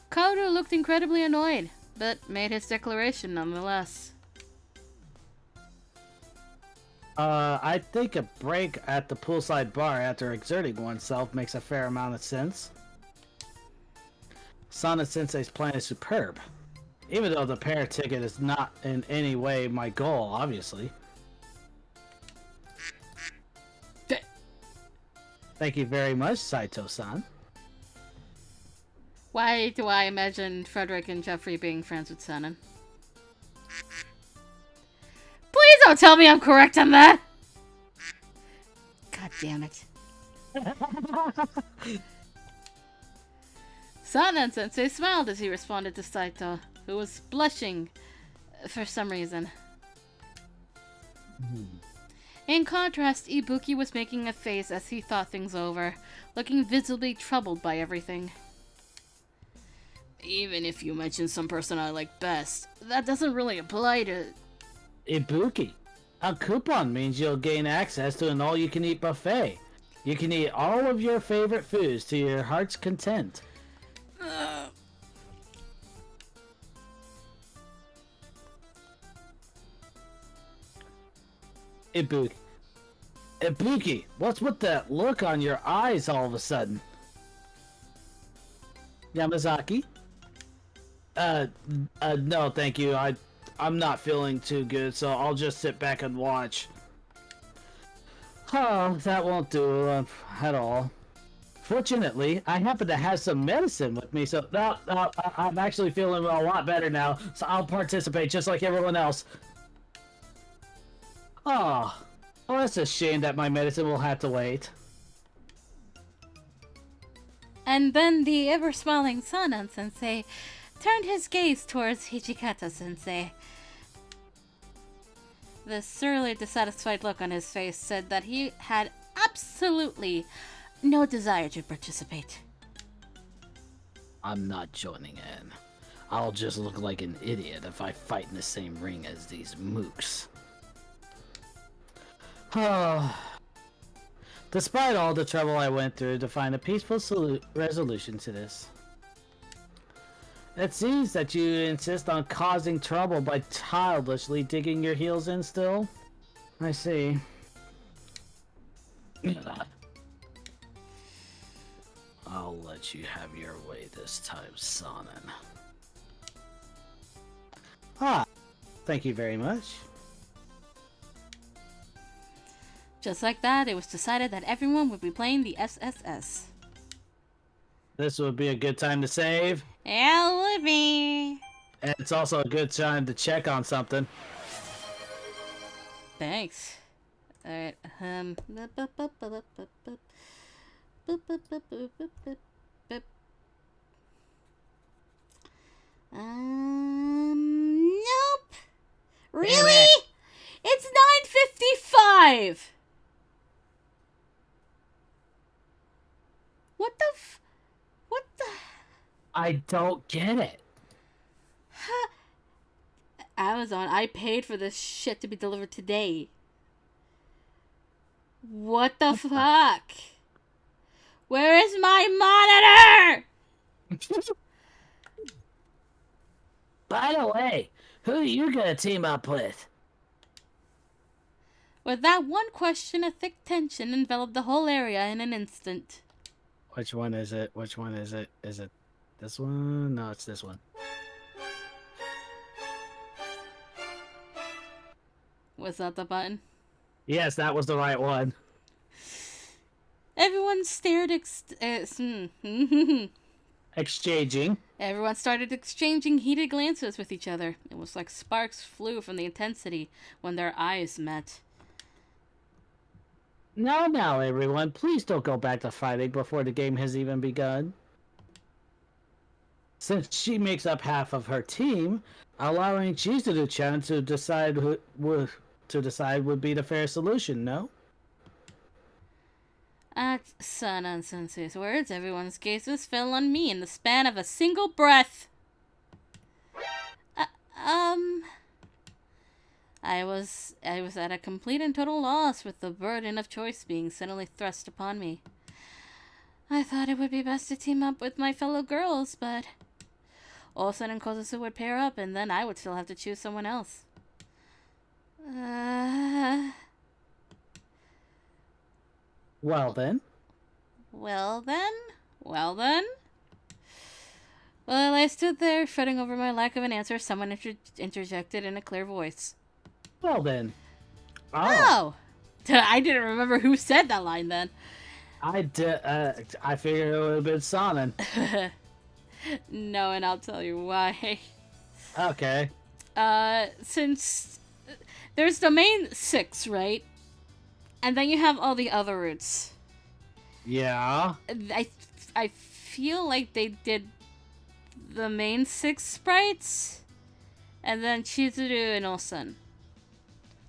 Kaoru looked incredibly annoyed, but made his declaration nonetheless.
I think a break at the poolside bar after exerting oneself makes a fair amount of sense. Sana Sensei's plan is superb. Even though the pair ticket is not in any way my goal, obviously. Thank you very much, Saito-san.
Why do I imagine Frederick and Jeffrey being friends with Senan? Please don't tell me I'm correct on that! God damn it. Sanan-sensei smiled as he responded to Saito, who was blushing for some reason. In contrast, Ibuki was making a face as he thought things over, looking visibly troubled by everything. Even if you mention some person I like best, that doesn't really apply to...
Ibuki. A coupon means you'll gain access to an all-you-can-eat buffet. You can eat all of your favorite foods to your heart's content. Ibuki. Ibuki, what's with that look on your eyes all of a sudden? Yamazaki? No, thank you. I'm not feeling too good, so I'll just sit back and watch. Oh, that won't do at all. Fortunately, I happen to have some medicine with me, so no, I'm actually feeling a lot better now, so I'll participate just like everyone else. Oh, well, that's a shame that my medicine will have to wait.
And then the ever-smiling Sanan-sensei turned his gaze towards Hijikata-sensei. The surly, dissatisfied look on his face said that he had absolutely no desire to participate.
I'm not joining in. I'll just look like an idiot if I fight in the same ring as these mooks. Oh. Despite all the trouble I went through to find a peaceful resolution to this, it seems that you insist on causing trouble by childishly digging your heels in still. I see. I'll let you have your way this time, Sonnen. Ah, thank you very much.
Just like that, it was decided that everyone would be playing the SSS.
This would be a good time to save.
Yeah, it would be.
And it's also a good time to check on something.
Thanks. Alright, nope. Really? It's 9:55. What the what the?
I don't get it.
Amazon, I paid for this shit to be delivered today. What the fuck? Where is my monitor?
By the way, who are you gonna team up with?
With that one question, a thick tension enveloped the whole area in an instant.
Which one is it? Which one is it? Is it this one? No, it's this one.
Was that the button?
Yes, that was the right one.
Everyone stared
Exchanging.
Everyone started exchanging heated glances with each other. It was like sparks flew from the intensity when their eyes met.
Now, everyone, please don't go back to fighting before the game has even begun. Since she makes up half of her team, allowing Chizuru-chan to decide would be the fair solution, no?
At Sanan Sensei's words, everyone's gazes fell on me in the span of a single breath. I was at a complete and total loss with the burden of choice being suddenly thrust upon me. I thought it would be best to team up with my fellow girls, but Olsen and Kozusu would pair up, and then I would still have to choose someone else.
Well then.
Well, I stood there, fretting over my lack of an answer. Someone interjected in a clear voice.
Well then.
Oh! I didn't remember who said that line then.
I figured it would have been Sonnen.
No, and I'll tell you why.
Okay.
Since there's the main 6, right? And then you have all the other routes.
Yeah.
I feel like they did the main 6 sprites, and then Chizuru and Olsen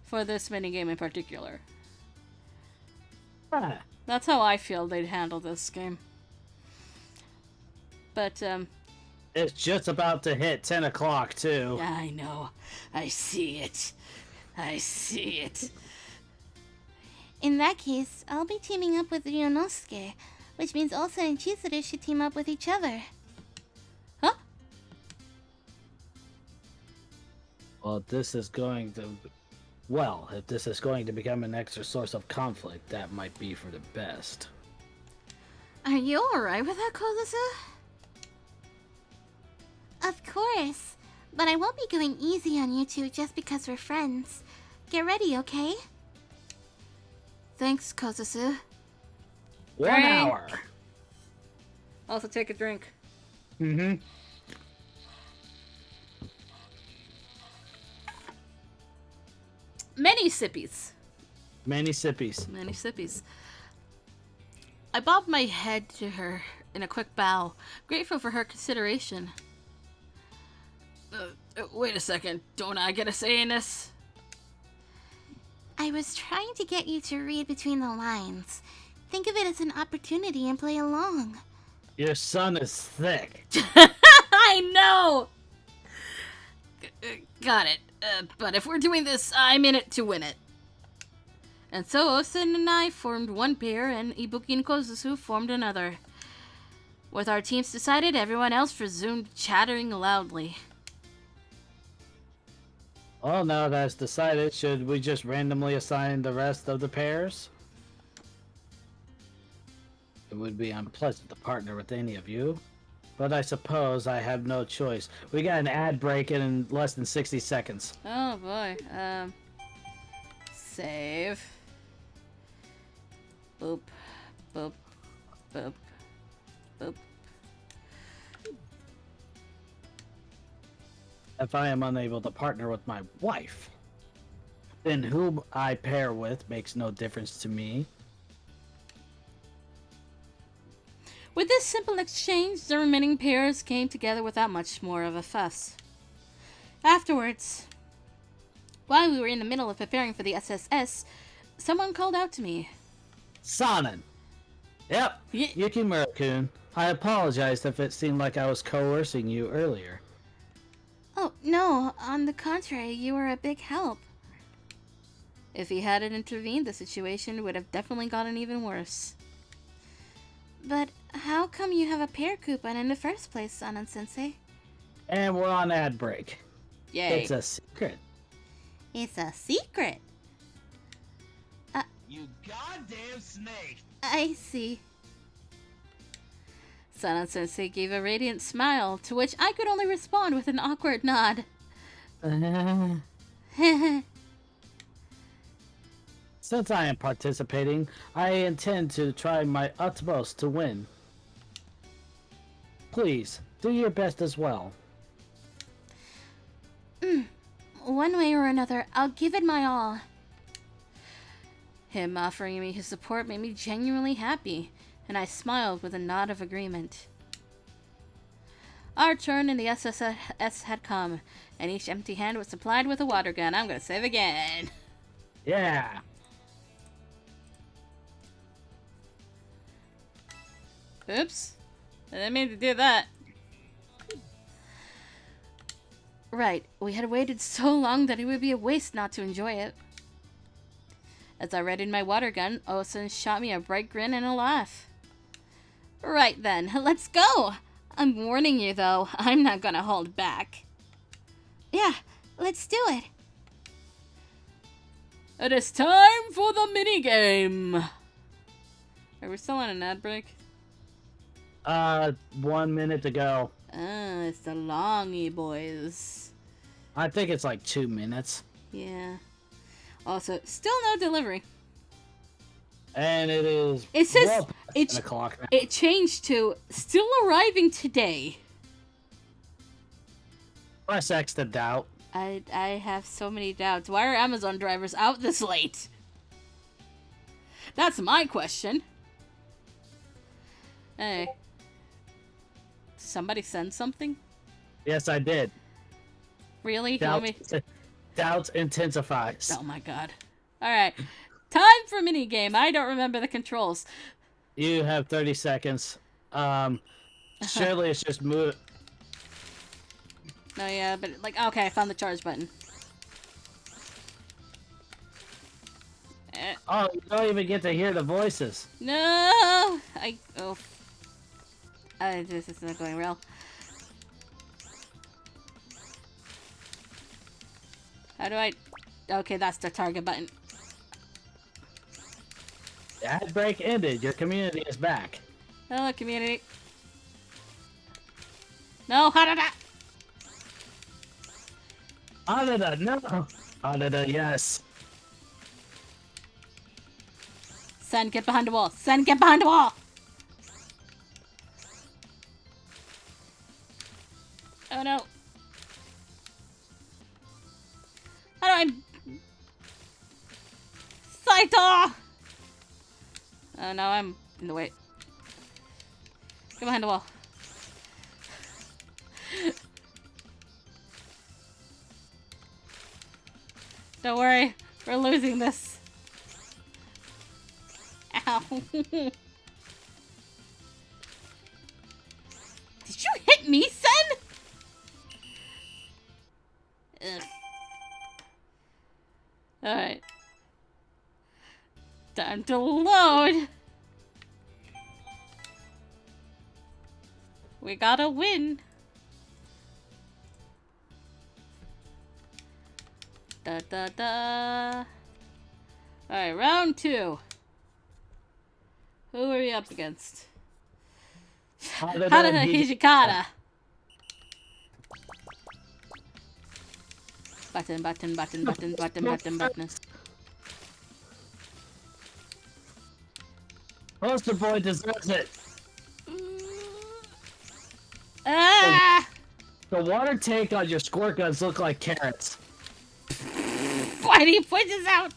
for this minigame in particular.
Huh.
That's how I feel they'd handle this game. But,
It's just about to hit 10 o'clock, too.
I know. I see it.
In that case, I'll be teaming up with Ryonosuke, which means Olsa and Chizuru should team up with each other.
Huh?
Well, this is going to... Well, if this is going to become an extra source of conflict, that might be for the best.
Are you alright with that, Kozusu?
Of course. But I won't be going easy on you two just because we're friends. Get ready, okay?
Thanks, Kozusu.
1
Drink.
hour.
Also take a drink.
Mm-hmm.
Many sippies.
Many sippies.
Many sippies. I bobbed my head to her in a quick bow, grateful for her consideration. Wait a second, don't I get a say in this?
I was trying to get you to read between the lines. Think of it as an opportunity and play along.
Your son is thick.
I know! Got it. But if we're doing this, I'm in it to win it. And so Osen and I formed one pair, and Ibuki and Kozusu formed another. With our teams decided, everyone else resumed chattering loudly.
Well, now that's decided, should we just randomly assign the rest of the pairs? It would be unpleasant to partner with any of you, but I suppose I have no choice. We got an ad break in less than 60 seconds.
Oh boy. Save. Boop. Boop. Boop. Boop.
If I am unable to partner with my wife, then whom I pair with makes no difference to me.
With this simple exchange, the remaining pairs came together without much more of a fuss. Afterwards, while we were in the middle of preparing for the SSS, someone called out to me.
Sonnen! Yep, Yukimura-kun. I apologized if it seemed like I was coercing you earlier.
Oh, no. On the contrary, you were a big help.
If he hadn't intervened, the situation would have definitely gotten even worse.
But how come you have a pair coupon in the first place, Sanan-sensei?
And we're on ad break.
Yay.
It's a secret.
It's a secret.
You goddamn snake!
I see.
Sanan-sensei gave a radiant smile, to which I could only respond with an awkward nod.
Since I am participating, I intend to try my utmost to win. Please, do your best as well.
One way or another, I'll give it my all.
Him offering me his support made me genuinely happy, and I smiled with a nod of agreement. Our turn in the SSS had come, and each empty hand was supplied with a water gun. I'm gonna save again.
Yeah.
Oops. I didn't mean to do that. Right, we had waited so long that it would be a waste not to enjoy it. As I readied my water gun, Osen shot me a bright grin and a laugh. Right then, let's go! I'm warning you though, I'm not gonna hold back.
Yeah, let's do it.
It is time for the minigame! Are we still on an ad break?
1 minute to go.
Ah, it's the longy boys.
I think it's like 2 minutes.
Yeah. Also, still no delivery.
And it is.
It says
well past
it's
10 o'clock now.
it changed to still arriving today.
Press X to doubt.
I have so many doubts. Why are Amazon drivers out this late? That's my question. Hey. Somebody send something?
Yes, I did.
Really? You
Doubt,
want me-
doubt intensifies.
Oh my god. Alright. Time for minigame. I don't remember the controls.
You have 30 seconds. Surely it's just move.
No, yeah, but like, okay, I found the charge button.
Oh, you don't even get to hear the voices.
No! This is not going well. How do I... Okay, that's the target button.
The ad break ended. Your community is back.
Hello, community. No, Hanada!
Anada, no. Anada, yes.
Sen, get behind the wall. Sen, get behind the wall! Oh no. How do I... Saito! Oh no, I'm in the way. Get behind the wall. Don't worry, we're losing this. Ow. Did you hit me, Sen? Ugh. Alright. Time to load. We gotta win. Da da da. Alright, round 2. Who are we up against?
Anada,
Hanada Hijikata. Button, button, button, button, button, button, button.
Poster boy deserves it.
Ah!
The water tank on your squirt guns look like carrots.
Why do you point this out?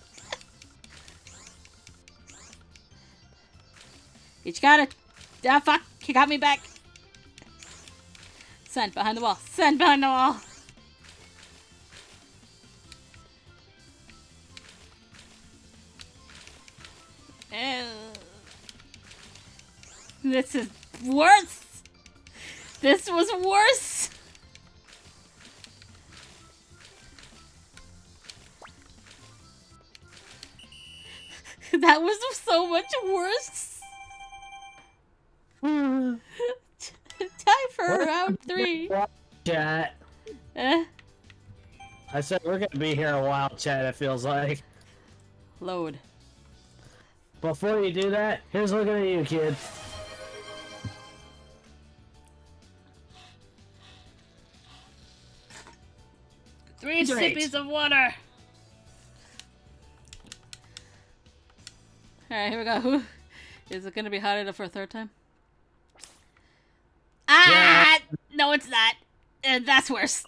Hijikata. Ah, fuck. He got me back. Send behind the wall. Send behind the wall. This is worse. This was worse. That was so much worse. Time for round 3.
Chat.
Eh?
I said we're gonna be here a while, chat, it feels like.
Load.
Before you do that, here's looking at you, kid.
Three
Great.
sippies of water. Alright, here we go. Is it gonna be hot enough for a third time? Ah! No, it's not. That's worse.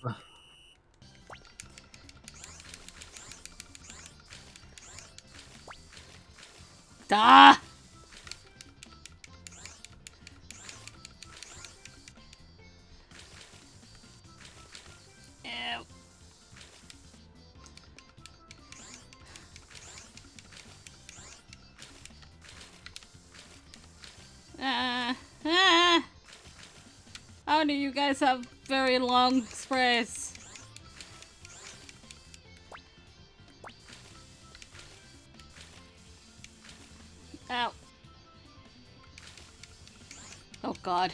Duh! Ew. How do you guys have very long sprays? Ow. Oh god.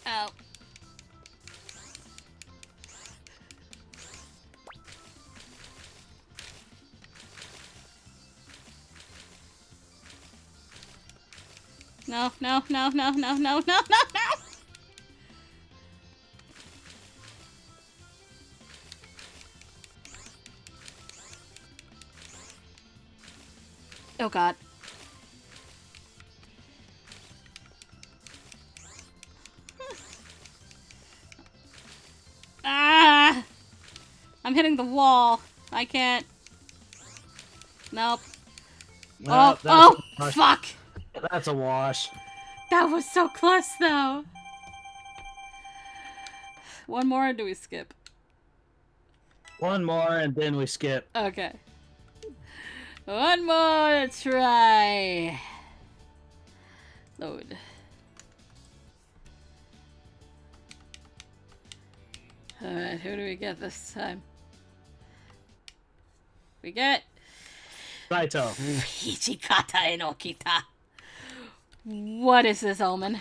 Ow. No, no, no, no, no, no, no, no, no! Oh god. Ah! I'm hitting the wall. I can't. Nope.
Well,
Oh,
that's
fuck!
That's a wash.
That was so close, though. One more, or do we skip?
One more and then we skip.
Okay. One more try. Load. Alright, who do we get this time? We get
Saito.
Hijikata Enokita. What is this omen?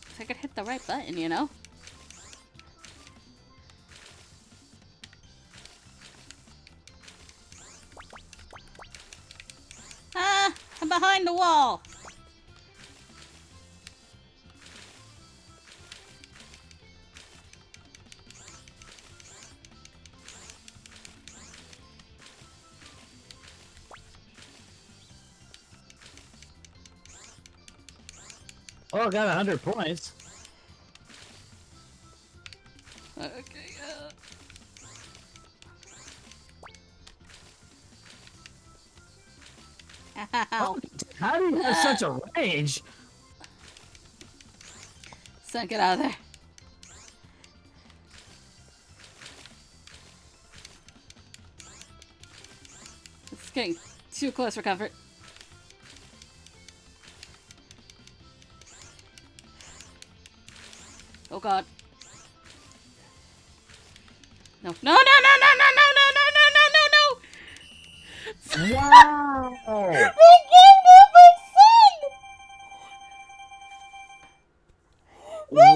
If I could hit the right button, you know? Ah! I'm behind the wall!
Oh, got 100 points.
Okay, Ow.
How do you have such a range?
Son, get out of there. It's getting too close for comfort. Oh god. No. No, no, no, no, no, no, no, no, no, no, no, no!
Wow!
They ganged up on Sin!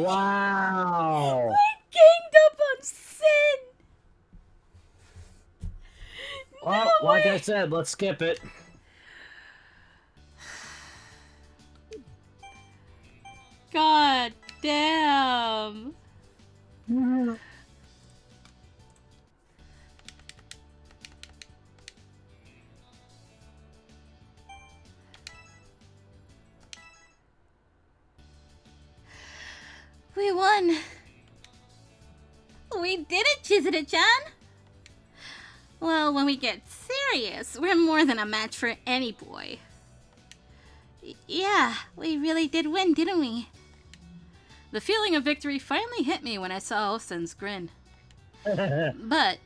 Wow!
They ganged up on Sin!
Well,
No
like
way.
I said, let's skip it.
God damn. We won. We did it, Chizuru-chan. Well, when we get serious, we're more than a match for any boy. Yeah, we really did win, didn't we? The feeling of victory finally hit me when I saw Osen's grin. But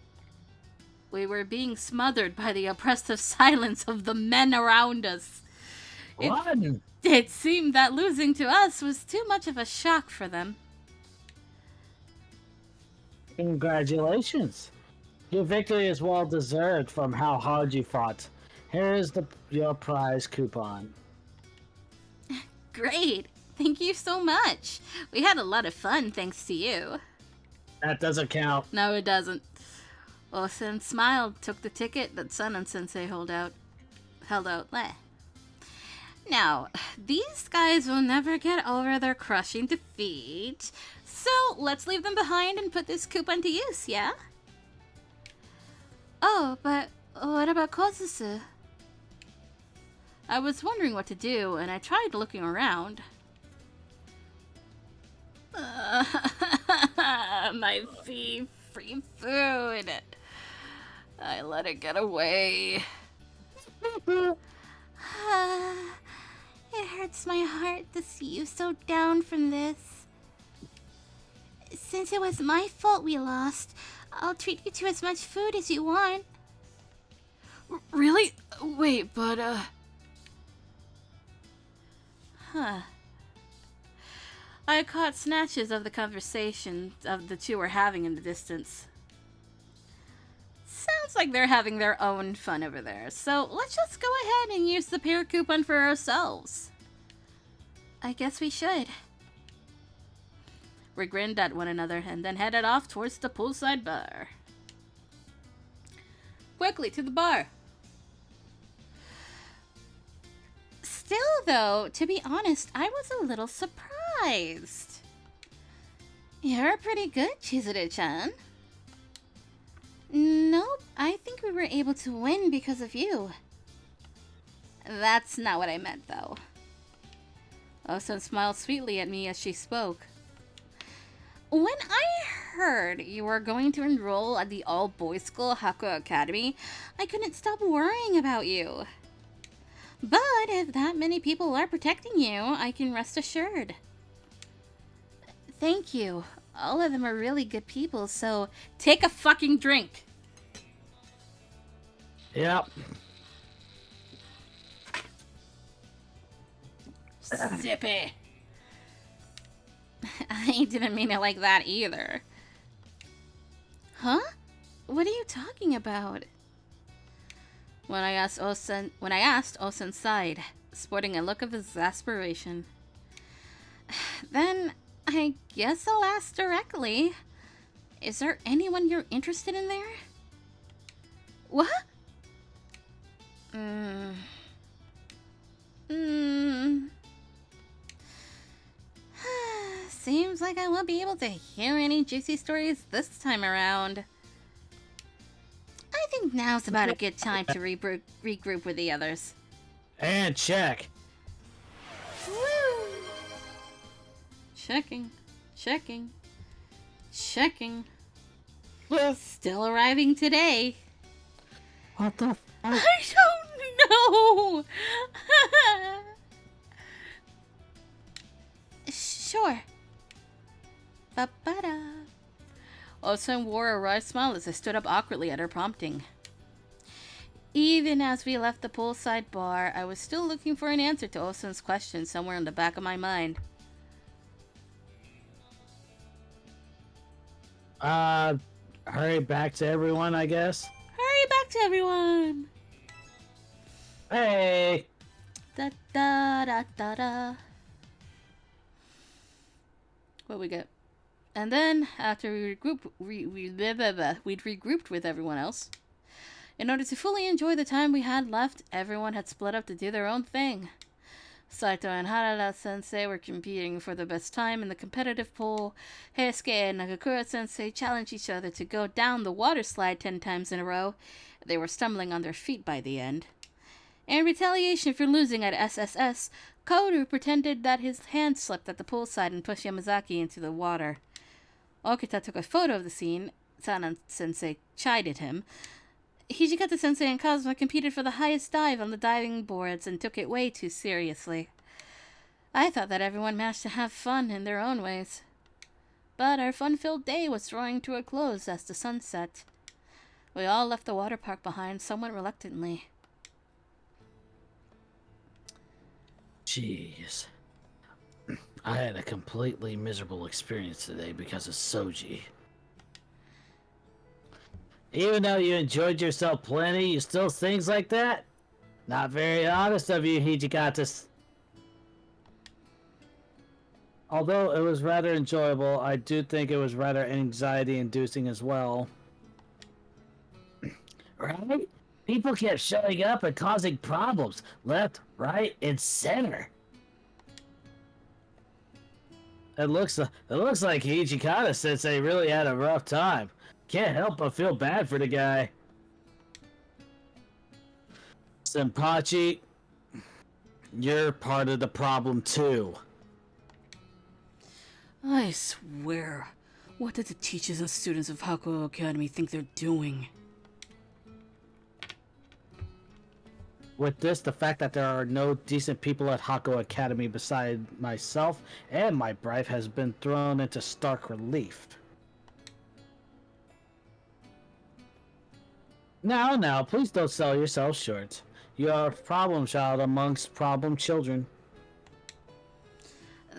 we were being smothered by the oppressive silence of the men around us.
One.
It seemed that losing to us was too much of a shock for them.
Congratulations. Your victory is well deserved from how hard you fought. Here is your prize coupon.
Great. Thank you so much. We had a lot of fun thanks to you.
That doesn't count.
No, it doesn't. Osen smiled, took the ticket that Sun and Sensei held out. Leh. Now, these guys will never get over their crushing defeat, so let's leave them behind and put this coupon to use, yeah? Oh, but what about Kozusu? I was wondering what to do, and I tried looking around. My free food. I let it get away. It hurts my heart to see you so down from this. Since it was my fault we lost, I'll treat you to as much food as you want. Really? Wait, but, Huh. I caught snatches of the conversation of the two were having in the distance. Sounds like they're having their own fun over there, so let's just go ahead and use the pair coupon for ourselves. I guess we should. We grinned at one another and then headed off towards the poolside bar. Quickly to the bar. Still, though, to be honest, I was a little surprised. You're pretty good, Chizuru-chan. Nope, I think we were able to win because of you. That's not what I meant, though. Osen smiled sweetly at me as she spoke. When I heard you were going to enroll at the all-boys school Hakuoki Academy, I couldn't stop worrying about you. But if that many people are protecting you, I can rest assured. Thank you. All of them are really good people, so take a fucking drink.
Yep.
Zippy. I didn't mean it like that either. Huh? What are you talking about? When I asked, Osen sighed, sporting a look of exasperation. Then, I guess I'll ask directly. Is there anyone you're interested in there? What? Seems like I won't be able to hear any juicy stories this time around. I think now's about a good time to regroup with the others.
And check.
Woo! Checking. Still arriving today.
What the fuck?
I don't know. Sure. Ba-ba-da. Osun wore a wry smile as I stood up awkwardly at her prompting. Even as we left the poolside bar, I was still looking for an answer to Osun's question somewhere in the back of my mind.
Hurry back to everyone, I guess.
Hurry back to everyone!
Hey!
Da da da da da. What we got? And then, after we'd regrouped with everyone else, in order to fully enjoy the time we had left, everyone had split up to do their own thing. Saito and Harada-sensei were competing for the best time in the competitive pool. Heisuke and Nagakura-sensei challenged each other to go down the water slide 10 times in a row. They were stumbling on their feet by the end. In retaliation for losing at SSS, Kouru pretended that his hand slipped at the poolside and pushed Yamazaki into the water. Okita took a photo of the scene. Sana-sensei chided him. Hijikata-sensei and Kazuma competed for the highest dive on the diving boards and took it way too seriously. I thought that everyone managed to have fun in their own ways. But our fun-filled day was drawing to a close as the sun set. We all left the water park behind somewhat reluctantly.
Jeez. I had a completely miserable experience today because of Soji. Even though you enjoyed yourself plenty, you still things like that? Not very honest of you, Hijikata. Although it was rather enjoyable, I do think it was rather anxiety-inducing as well. Right? People kept showing up and causing problems, left, right, and center. It looks like Hijikata Sensei really had a rough time. Can't help but feel bad for the guy. Senpachi, you're part of the problem too.
I swear, what did the teachers and students of Hakuoki Academy think they're doing?
With this, the fact that there are no decent people at Hakuoki Academy beside myself and my bribe has been thrown into stark relief. Now, please don't sell yourself short. You are a problem child amongst problem children.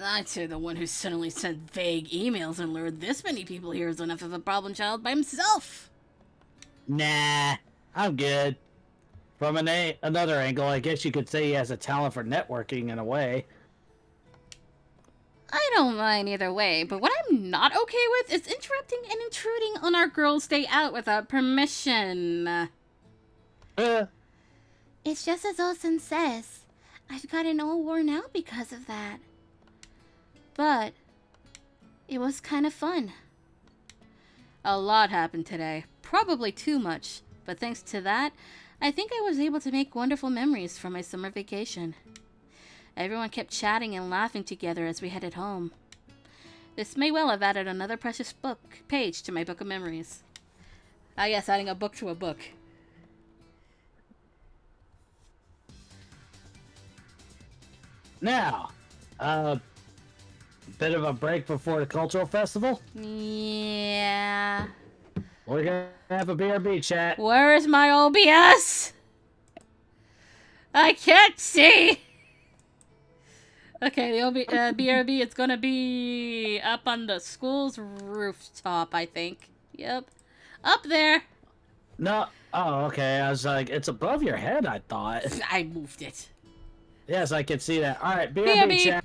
I'd say the one who suddenly sent vague emails and lured this many people here is enough of a problem child by himself.
Nah, I'm good. From another angle, I guess you could say he has a talent for networking in a way.
I don't mind either way, but what I'm not okay with is interrupting and intruding on our girls' day out without permission. It's just as Olsen says. I've gotten all worn out because of that. But it was kind of fun. A lot happened today. Probably too much. But thanks to that, I think I was able to make wonderful memories from my summer vacation. Everyone kept chatting and laughing together as we headed home. This may well have added another precious page to my book of memories. Ah yes, adding a book to a book.
Now, bit of a break before the cultural festival.
Yeah.
We're gonna have a BRB chat.
Where is my OBS? I can't see. Okay, the BRB, it's gonna be up on the school's rooftop, I think. Yep. Up there!
No. Oh, okay. I was like, it's above your head, I thought.
I moved it.
Yes, I can see that. All right,
BRB.
chat.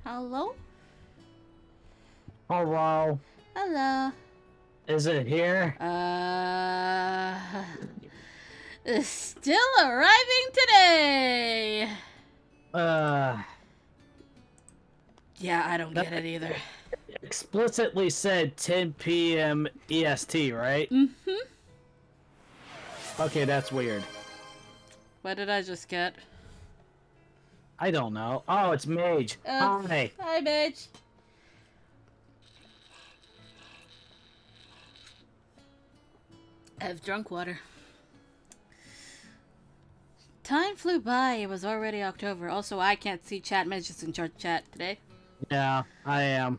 Hello?
Hello.
Hello.
Is it here?
It's still arriving today. Yeah, I don't get it either.
Explicitly said 10 p.m. EST, right?
Mm-hmm.
Okay, that's weird.
What did I just get?
I don't know. Oh, it's Mage. Hi.
Hi, bitch. I've drunk water. Time flew by. It was already October. Also, I can't see chat messages in chat today.
Yeah, I am.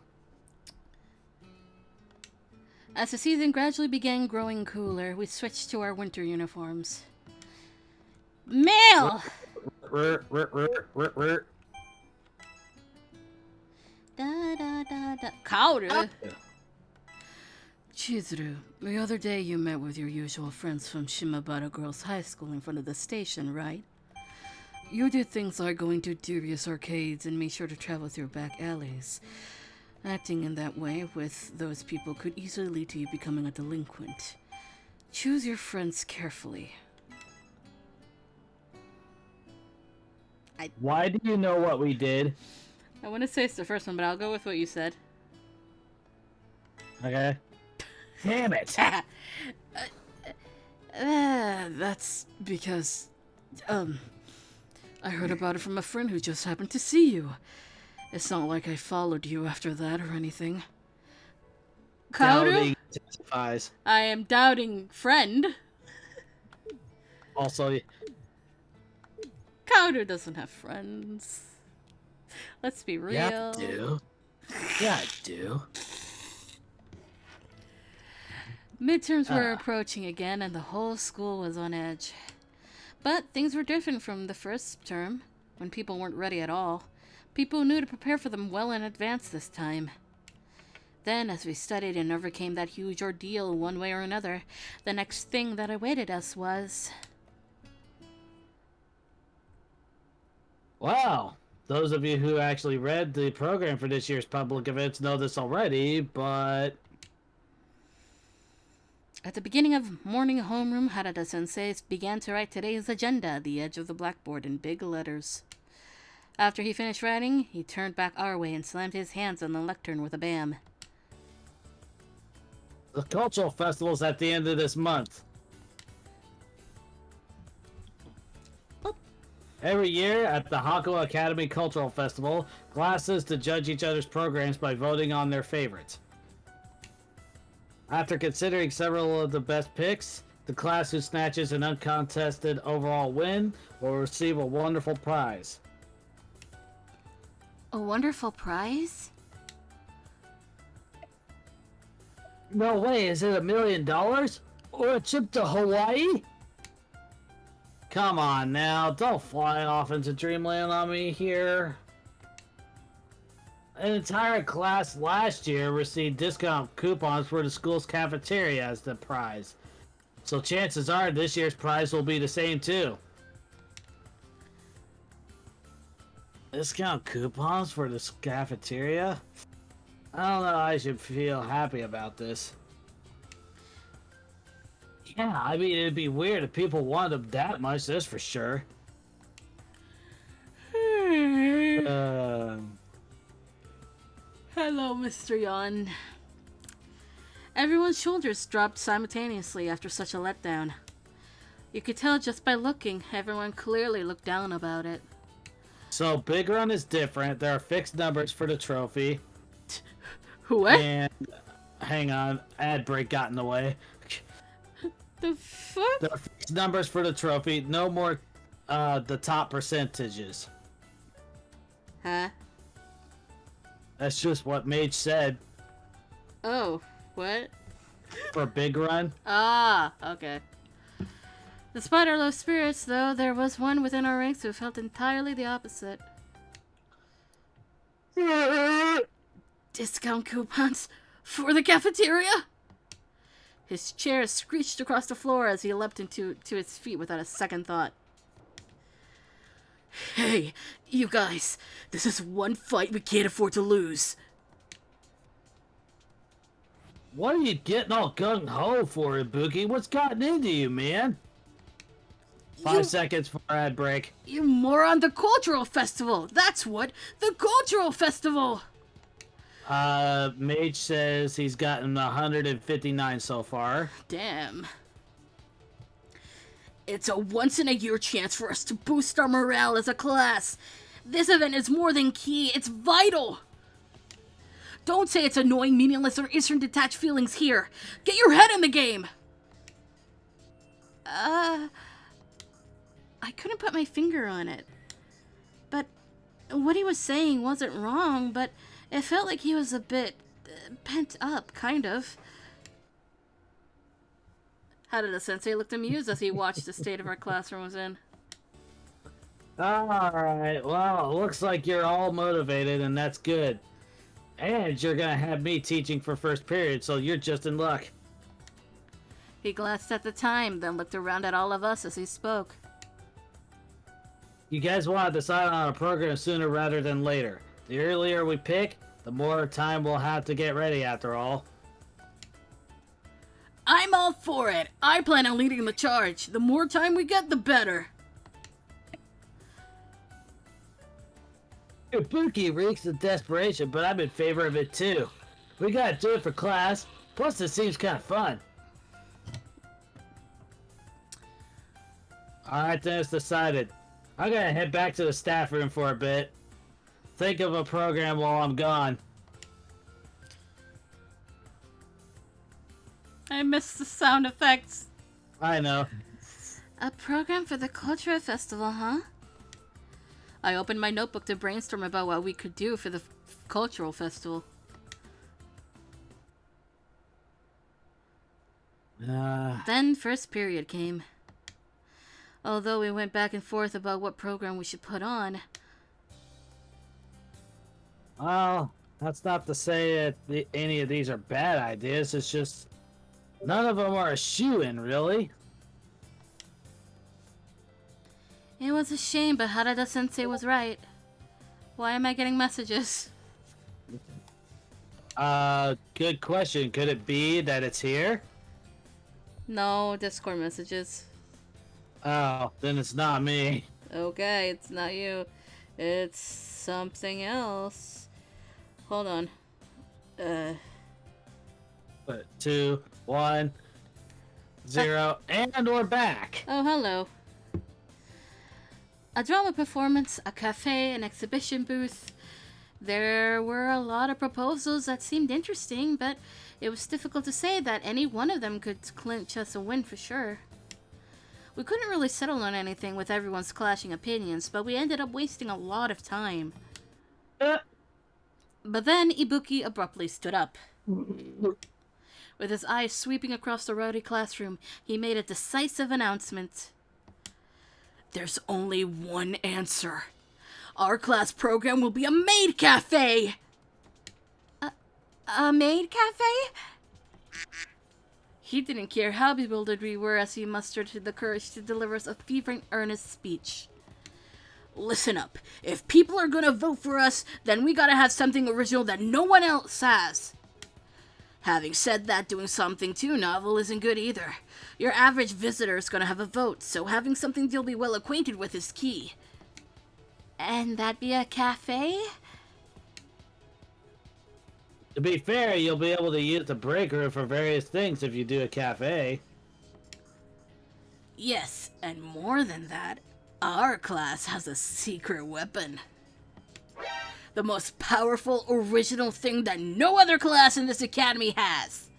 As the season gradually began growing cooler, we switched to our winter uniforms. Mail! Da da da da. Kaoru! Chizuru, the other day you met with your usual friends from Shimabara Girls High School in front of the station, right? You did things like going to dubious arcades and made sure to travel through back alleys. Acting in that way with those people could easily lead to you becoming a delinquent. Choose your friends carefully.
Why do you know what we did?
I want to say it's the first one, but I'll go with what you said.
Okay. Damn it.
That's because, I heard about it from a friend who just happened to see you. It's not like I followed you after that or anything. Kaoru?
Doubting testifies.
I am doubting friend.
Also,
Kaoru doesn't have friends. Let's be real.
yeah, I do. Yeah, I do.
Midterms were approaching again, and the whole school was on edge. But things were different from the first term, when people weren't ready at all. People knew to prepare for them well in advance this time. Then, as we studied and overcame that huge ordeal one way or another, the next thing that awaited us was...
Wow. Those of you who actually read the program for this year's public events know this already, but...
At the beginning of morning homeroom, Harada-sensei began to write today's agenda at the edge of the blackboard in big letters. After he finished writing, he turned back our way and slammed his hands on the lectern with a bam.
The cultural festival's at the end of this month. Every year at the Hakuoki Academy Cultural Festival, classes to judge each other's programs by voting on their favorites. After considering several of the best picks, the class who snatches an uncontested overall win will receive a wonderful prize.
A wonderful prize?
No way, is it $1 million? Or a trip to Hawaii? Come on now, don't fly off into dreamland on me here. An entire class last year received discount coupons for the school's cafeteria as the prize. So chances are this year's prize will be the same too. Discount coupons for the cafeteria? I don't know, I should feel happy about this. Yeah, I mean, it'd be weird if people wanted them that much, that's for sure.
Hello, Mr. Yon. Everyone's shoulders dropped simultaneously after such a letdown. You could tell just by looking, everyone clearly looked down about it.
So, Big Run is different. There are fixed numbers for the trophy.
What?
And, hang on, ad break got in the way.
The fuck?
There are fixed numbers for the trophy. No more, the top percentages.
Huh?
That's just what Mage said
Oh, what?
for Big Run.
Ah, okay. Despite our low spirits, though, there was one within our ranks who felt entirely the opposite. Discount coupons for the cafeteria? His chair screeched across the floor as he leapt to his feet without a second thought. Hey, you guys, this is one fight we can't afford to lose.
What are you getting all gung-ho for, Ibuki? What's gotten into you, man? 5 seconds for ad break.
You moron, the cultural festival! That's what! The cultural festival!
Mage says he's gotten 159 so far.
Damn. It's a once-in-a-year chance for us to boost our morale as a class. This event is more than key, it's vital! Don't say it's annoying, meaningless, or instant detached feelings here. Get your head in the game! I couldn't put my finger on it. But what he was saying wasn't wrong, but it felt like he was a bit pent up, kind of. Harada-sensei looked amused as he watched the state of our classroom was in.
Alright, well, it looks like you're all motivated, and that's good. And you're gonna have me teaching for first period, so you're just in luck.
He glanced at the time, then looked around at all of us as he spoke.
You guys want to decide on a program sooner rather than later. The earlier we pick, the more time we'll have to get ready after all.
I'm all for it. I plan on leading the charge. The more time we get, the better.
Ibuki reeks of desperation, but I'm in favor of it too. We gotta do it for class, plus it seems kind of fun. Alright, then it's decided. I'm gonna head back to the staff room for a bit. Think of a program while I'm gone.
I missed the sound effects.
I know.
A program for the Culture Festival, huh? I opened my notebook to brainstorm about what we could do for the cultural festival. Then first period came. Although we went back and forth about what program we should put on.
Well, that's not to say that any of these are bad ideas. It's just none of them are a shoo-in, really.
It was a shame, but Harada-sensei was right. Why am I getting messages?
Good question. Could it be that it's here?
No, Discord messages.
Oh, then it's not me.
Okay, it's not you. It's something else. Hold on.
But 2, 1, 0, and we're back.
Oh, hello. A drama performance, a cafe, an exhibition booth. There were a lot of proposals that seemed interesting, but it was difficult to say that any one of them could clinch us a win for sure. We couldn't really settle on anything with everyone's clashing opinions, but we ended up wasting a lot of time. But then Ibuki abruptly stood up. With his eyes sweeping across the rowdy classroom, he made a decisive announcement. There's only one answer. Our class program will be a maid cafe! A maid cafe? He didn't care how bewildered we were as he mustered the courage to deliver us a fervent, earnest speech. Listen up. If people are gonna vote for us, then we gotta have something original that no one else has. Having said that, doing something too novel isn't good either. Your average visitor is gonna have a vote, so having something you'll be well acquainted with is key. And that'd be a cafe?
To be fair, you'll be able to use the break room for various things if you do a cafe.
Yes, and more than that, our class has a secret weapon. The most powerful, original thing that no other class in this academy has.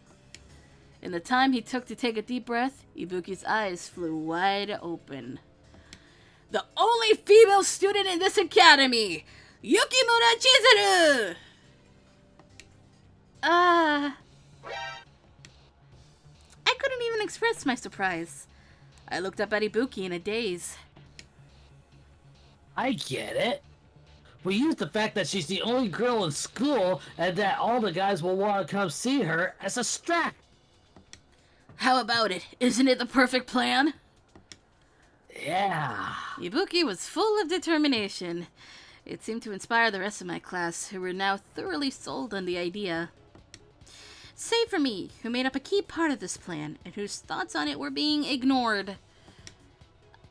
In the time he took to take a deep breath, Ibuki's eyes flew wide open. The only female student in this academy! Yukimura Chizuru! I couldn't even express my surprise. I looked up at Ibuki in a daze.
I get it. We use the fact that she's the only girl in school and that all the guys will want to come see her as a strap.
How about it? Isn't it the perfect plan?
Yeah.
Ibuki was full of determination. It seemed to inspire the rest of my class, who were now thoroughly sold on the idea. Save for me, who made up a key part of this plan, and whose thoughts on it were being ignored.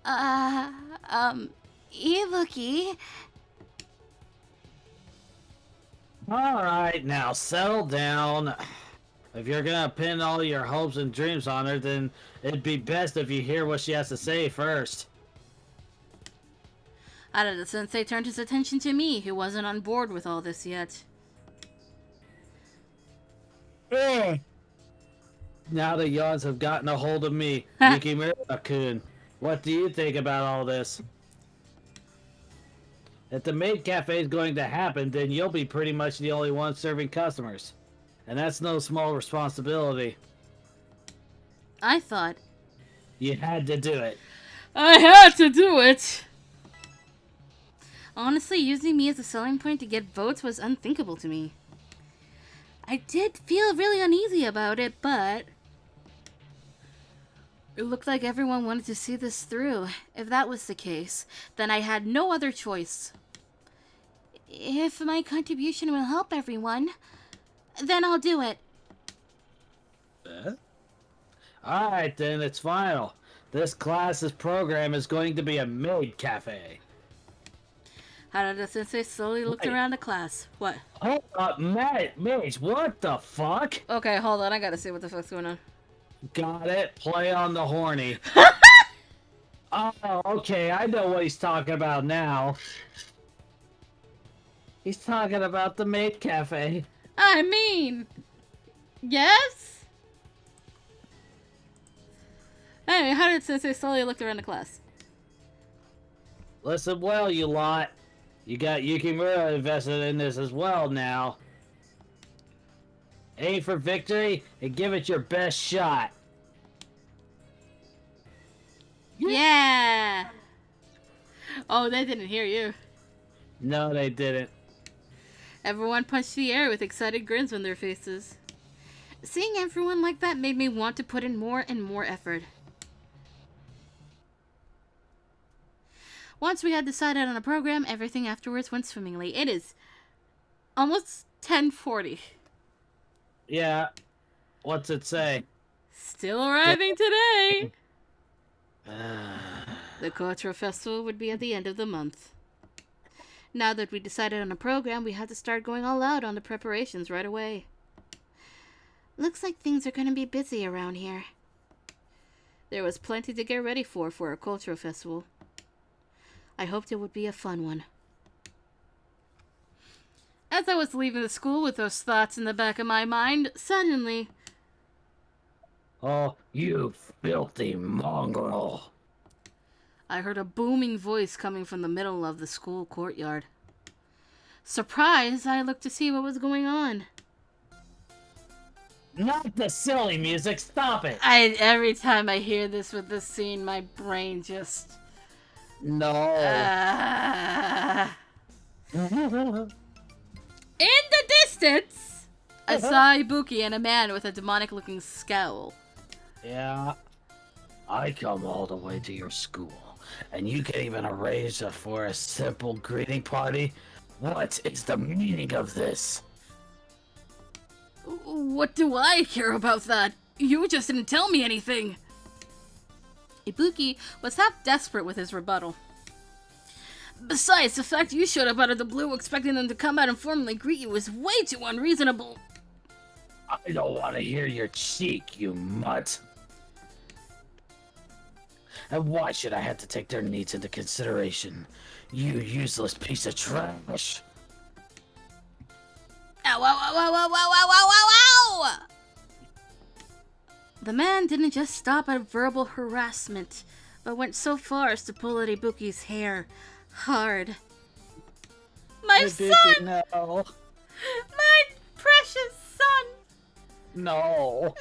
Ibuki...
Alright, now settle down. If you're gonna pin all your hopes and dreams on her, then it'd be best if you hear what she has to say first.
Harada-sensei turned his attention to me, who wasn't on board with all this yet.
Now the yawns have gotten a hold of me, Yukimura-kun. What do you think about all this? If the maid cafe is going to happen, then you'll be pretty much the only one serving customers. And that's no small responsibility.
I thought...
You had to do it.
I had to do it! Honestly, using me as a selling point to get votes was unthinkable to me. I did feel really uneasy about it, but... It looked like everyone wanted to see this through. If that was the case, then I had no other choice. If my contribution will help everyone, then I'll do it.
Alright then, it's final. This class's program is going to be a maid cafe.
Harada-sensei slowly looked around the class. What?
Hold up, Mage, what the fuck?
Okay, hold on. I gotta see what the fuck's going on.
Got it. Play on the horny. Oh, okay. I know what he's talking about now. He's talking about the maid cafe.
I mean... Yes? Anyway, Harada-sensei slowly looked around the class.
Listen well, you lot. You got Yukimura invested in this as well now. Aim for victory and give it your best shot.
Yeah! Oh, they didn't hear you.
No, they didn't.
Everyone punched the air with excited grins on their faces. Seeing everyone like that made me want to put in more and more effort. Once we had decided on a program, everything afterwards went swimmingly. It is almost 10:40.
Yeah. What's it say?
Still arriving today! The cultural festival would be at the end of the month. Now that we decided on a program, we had to start going all out on the preparations right away. Looks like things are going to be busy around here. There was plenty to get ready for a cultural festival. I hoped it would be a fun one. As I was leaving the school with those thoughts in the back of my mind, suddenly...
Oh, you filthy mongrel.
I heard a booming voice coming from the middle of the school courtyard. Surprised, I looked to see what was going on.
Not the silly music, stop it!
Every time I hear this with this scene, my brain just...
No.
In the distance, I saw Ibuki and a man with a demonic-looking scowl.
Yeah. I come all the way to your school, and you can't even arrange for a simple greeting party? What is the meaning of this?
What do I care about that? You just didn't tell me anything. Ibuki was half desperate with his rebuttal. Besides, the fact you showed up out of the blue expecting them to come out and formally greet you is way too unreasonable.
I don't want to hear your cheek, you mutt. And why should I have to take their needs into consideration? You useless piece of trash.
Ow, ow, ow, ow, ow, ow, ow, ow, ow, ow! The man didn't just stop at verbal harassment, but went so far as to pull at Ibuki's hair. Hard. My son!
No.
My precious son!
No.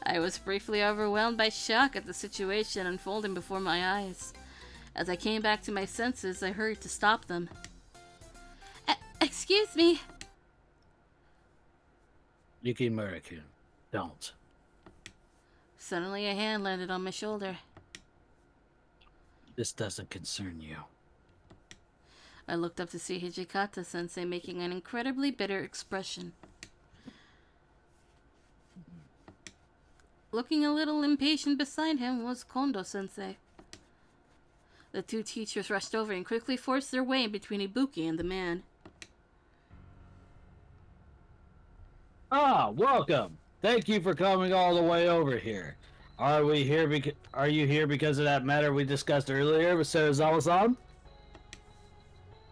I was briefly overwhelmed by shock at the situation unfolding before my eyes. As I came back to my senses, I hurried to stop them. Excuse me.
Yukimura-kun, don't.
Suddenly a hand landed on my shoulder.
This doesn't concern you.
I looked up to see Hijikata-sensei making an incredibly bitter expression. Looking a little impatient beside him was Kondo-sensei. The two teachers rushed over and quickly forced their way in between Ibuki and the man.
Ah, welcome. Thank you for coming all the way over here. Are you here because of that matter we discussed earlier with Sarazawa-san?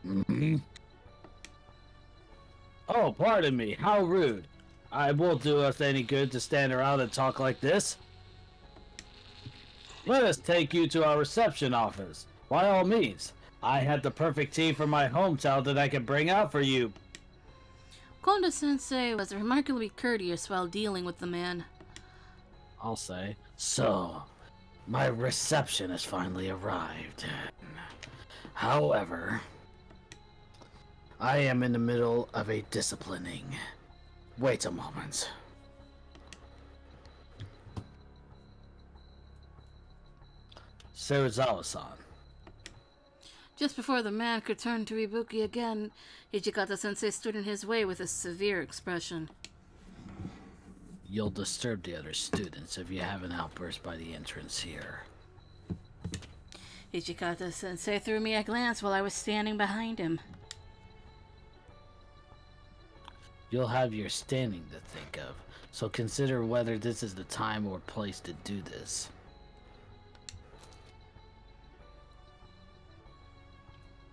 Mm-hmm. Oh, pardon me. How rude. I won't do us any good to stand around and talk like this. Let us take you to our reception office. By all means. I had the perfect tea from my hometown that I could bring out for you.
Kondo-sensei was remarkably courteous while dealing with the man.
I'll say. So, my reception has finally arrived. However, I am in the middle of a disciplining. Wait a moment. Sarazawa-san.
Just before the man could turn to Ibuki again, Hijikata-sensei stood in his way with a severe expression.
You'll disturb the other students if you have an outburst by the entrance here.
Hijikata-sensei threw me a glance while I was standing behind him.
You'll have your standing to think of, so consider whether this is the time or place to do this.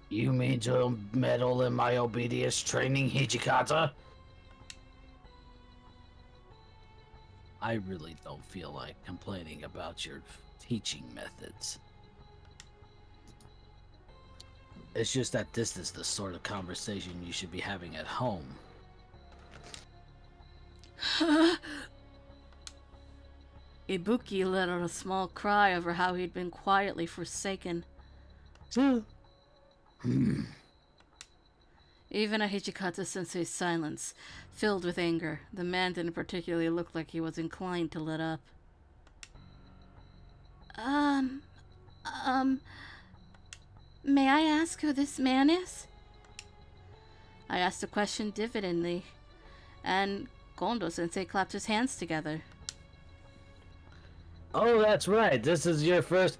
You mean to meddle in my obedience training, Hijikata? I really don't feel like complaining about your teaching methods. It's just that this is the sort of conversation you should be having at home.
Ibuki let out a small cry over how he'd been quietly forsaken. Even at Hijikata-sensei's silence, filled with anger, the man didn't particularly look like he was inclined to let up. May I ask who this man is? I asked the question diffidently, and Kondo-sensei clapped his hands together.
Oh, that's right. This is the first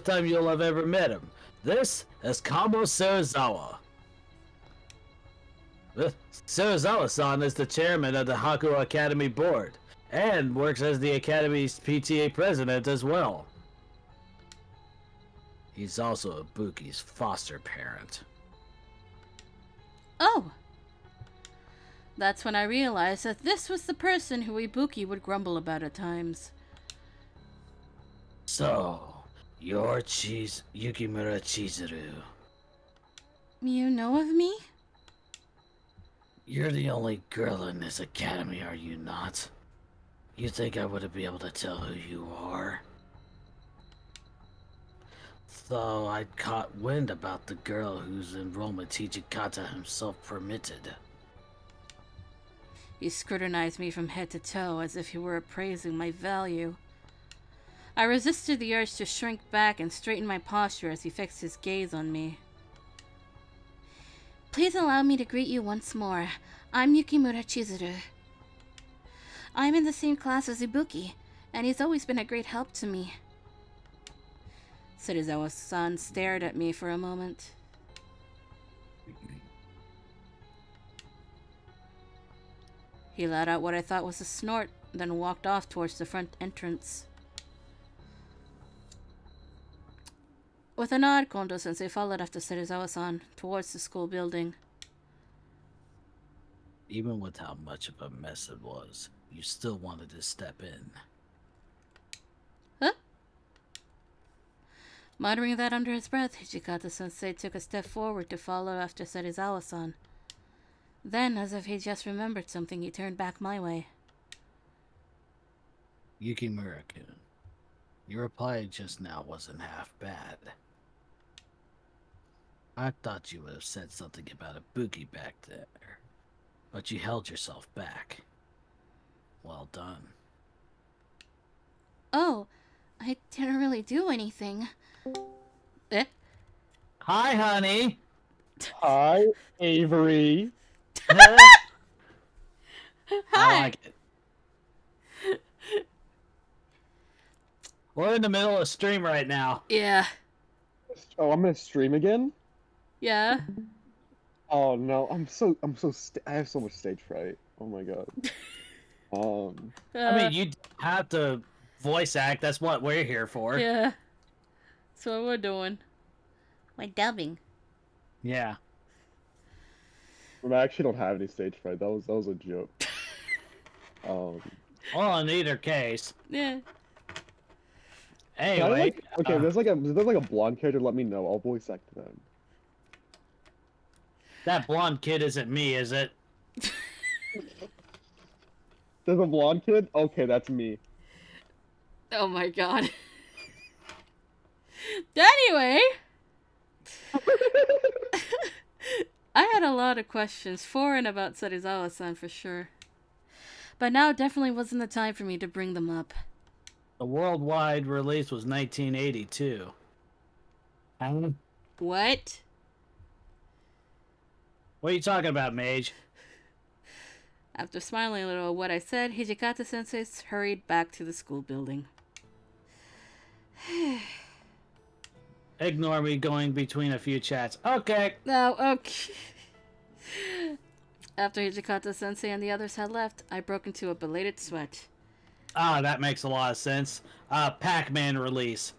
time you'll have ever met him. This is Kamo Sarazawa. Sarazawa-san is the chairman of the Hakuo Academy board, and works as the Academy's PTA president as well. He's also Ibuki's foster parent.
Oh! That's when I realized that this was the person who Ibuki would grumble about at times.
So, you're Yukimura Chizuru.
You know of me?
You're the only girl in this academy, are you not? You think I wouldn't be able to tell who you are? Though I'd caught wind about the girl whose enrollment Hijikata himself permitted.
He scrutinized me from head to toe as if he were appraising my value. I resisted the urge to shrink back and straighten my posture as he fixed his gaze on me. Please allow me to greet you once more. I'm Yukimura Chizuru. I'm in the same class as Ibuki, and he's always been a great help to me. Serizawa-san stared at me for a moment. He let out what I thought was a snort, then walked off towards the front entrance. With a nod, Kondo-sensei followed after Serizawa-san towards the school building.
Even with how much of a mess it was, you still wanted to step in.
Huh? Muttering that under his breath, Hijikata-sensei took a step forward to follow after Serizawa-san. Then, as if he just remembered something, he turned back my way.
Yukimura-kun, your reply just now wasn't half bad. I thought you would have said something about a Ibuki back there, but you held yourself back. Well done.
Oh, I didn't really do anything. Eh?
Hi, honey.
Hi, Avery.
I
Hi.
like it. We're in the middle of a stream right now.
Yeah.
Oh, I'm gonna stream again.
Yeah.
Oh no, I have so much stage fright. Oh my god.
I mean, you have to voice act. That's what we're here for.
Yeah. That's what we're doing. We're dubbing.
Yeah.
I actually don't have any stage fright. That was a joke.
Well, in either case.
Yeah.
Can I,
Anyway.
like, okay, there's like a blonde character. Let me know. I'll voice act them.
That blonde kid isn't me, is it?
There's a blonde kid. Okay, that's me.
Oh my god. Anyway. I had a lot of questions for and about Serizawa-san for sure. But now definitely wasn't the time for me to bring them up.
The worldwide release was 1982.
What?
What are you talking about, Mage?
After smiling a little at what I said, Hijikata-sensei hurried back to the school building.
Ignore me going between a few chats. Okay.
No, okay. After Hijikata-sensei and the others had left, I broke into a belated sweat.
Ah, that makes a lot of sense. Pac-Man release.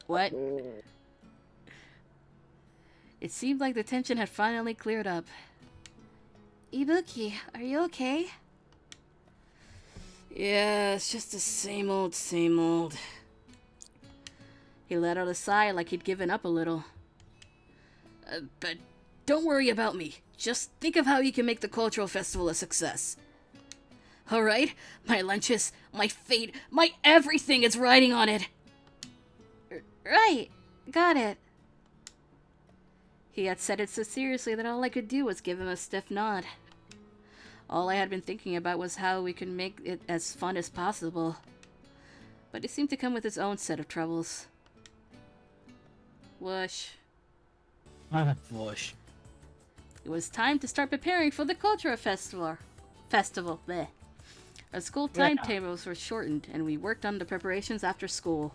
What? It seemed like the tension had finally cleared up. Ibuki, are you okay? Yeah, it's just the same old, same old. He let out a sigh like he'd given up a little. But don't worry about me. Just think of how you can make the cultural festival a success. Alright? My lunches, my fate, my everything is riding on it. Right. Got it. He had said it so seriously that all I could do was give him a stiff nod. All I had been thinking about was how we could make it as fun as possible. But it seemed to come with its own set of troubles. Whoosh.
Whoosh.
It was time to start preparing for the Cultura Festival. Bleh. Our school timetables were shortened, and we worked on the preparations after school.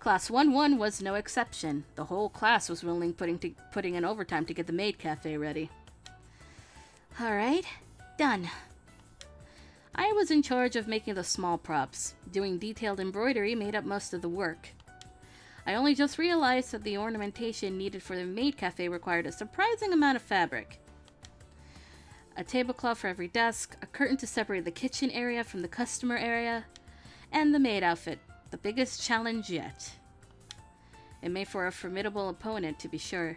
Class 1-1 was no exception. The whole class was willing putting in overtime to get the maid cafe ready. Alright, done. I was in charge of making the small props. Doing detailed embroidery made up most of the work. I only just realized that the ornamentation needed for the maid cafe required a surprising amount of fabric. A tablecloth for every desk, a curtain to separate the kitchen area from the customer area, and the maid outfit, the biggest challenge yet. It made for a formidable opponent, to be sure.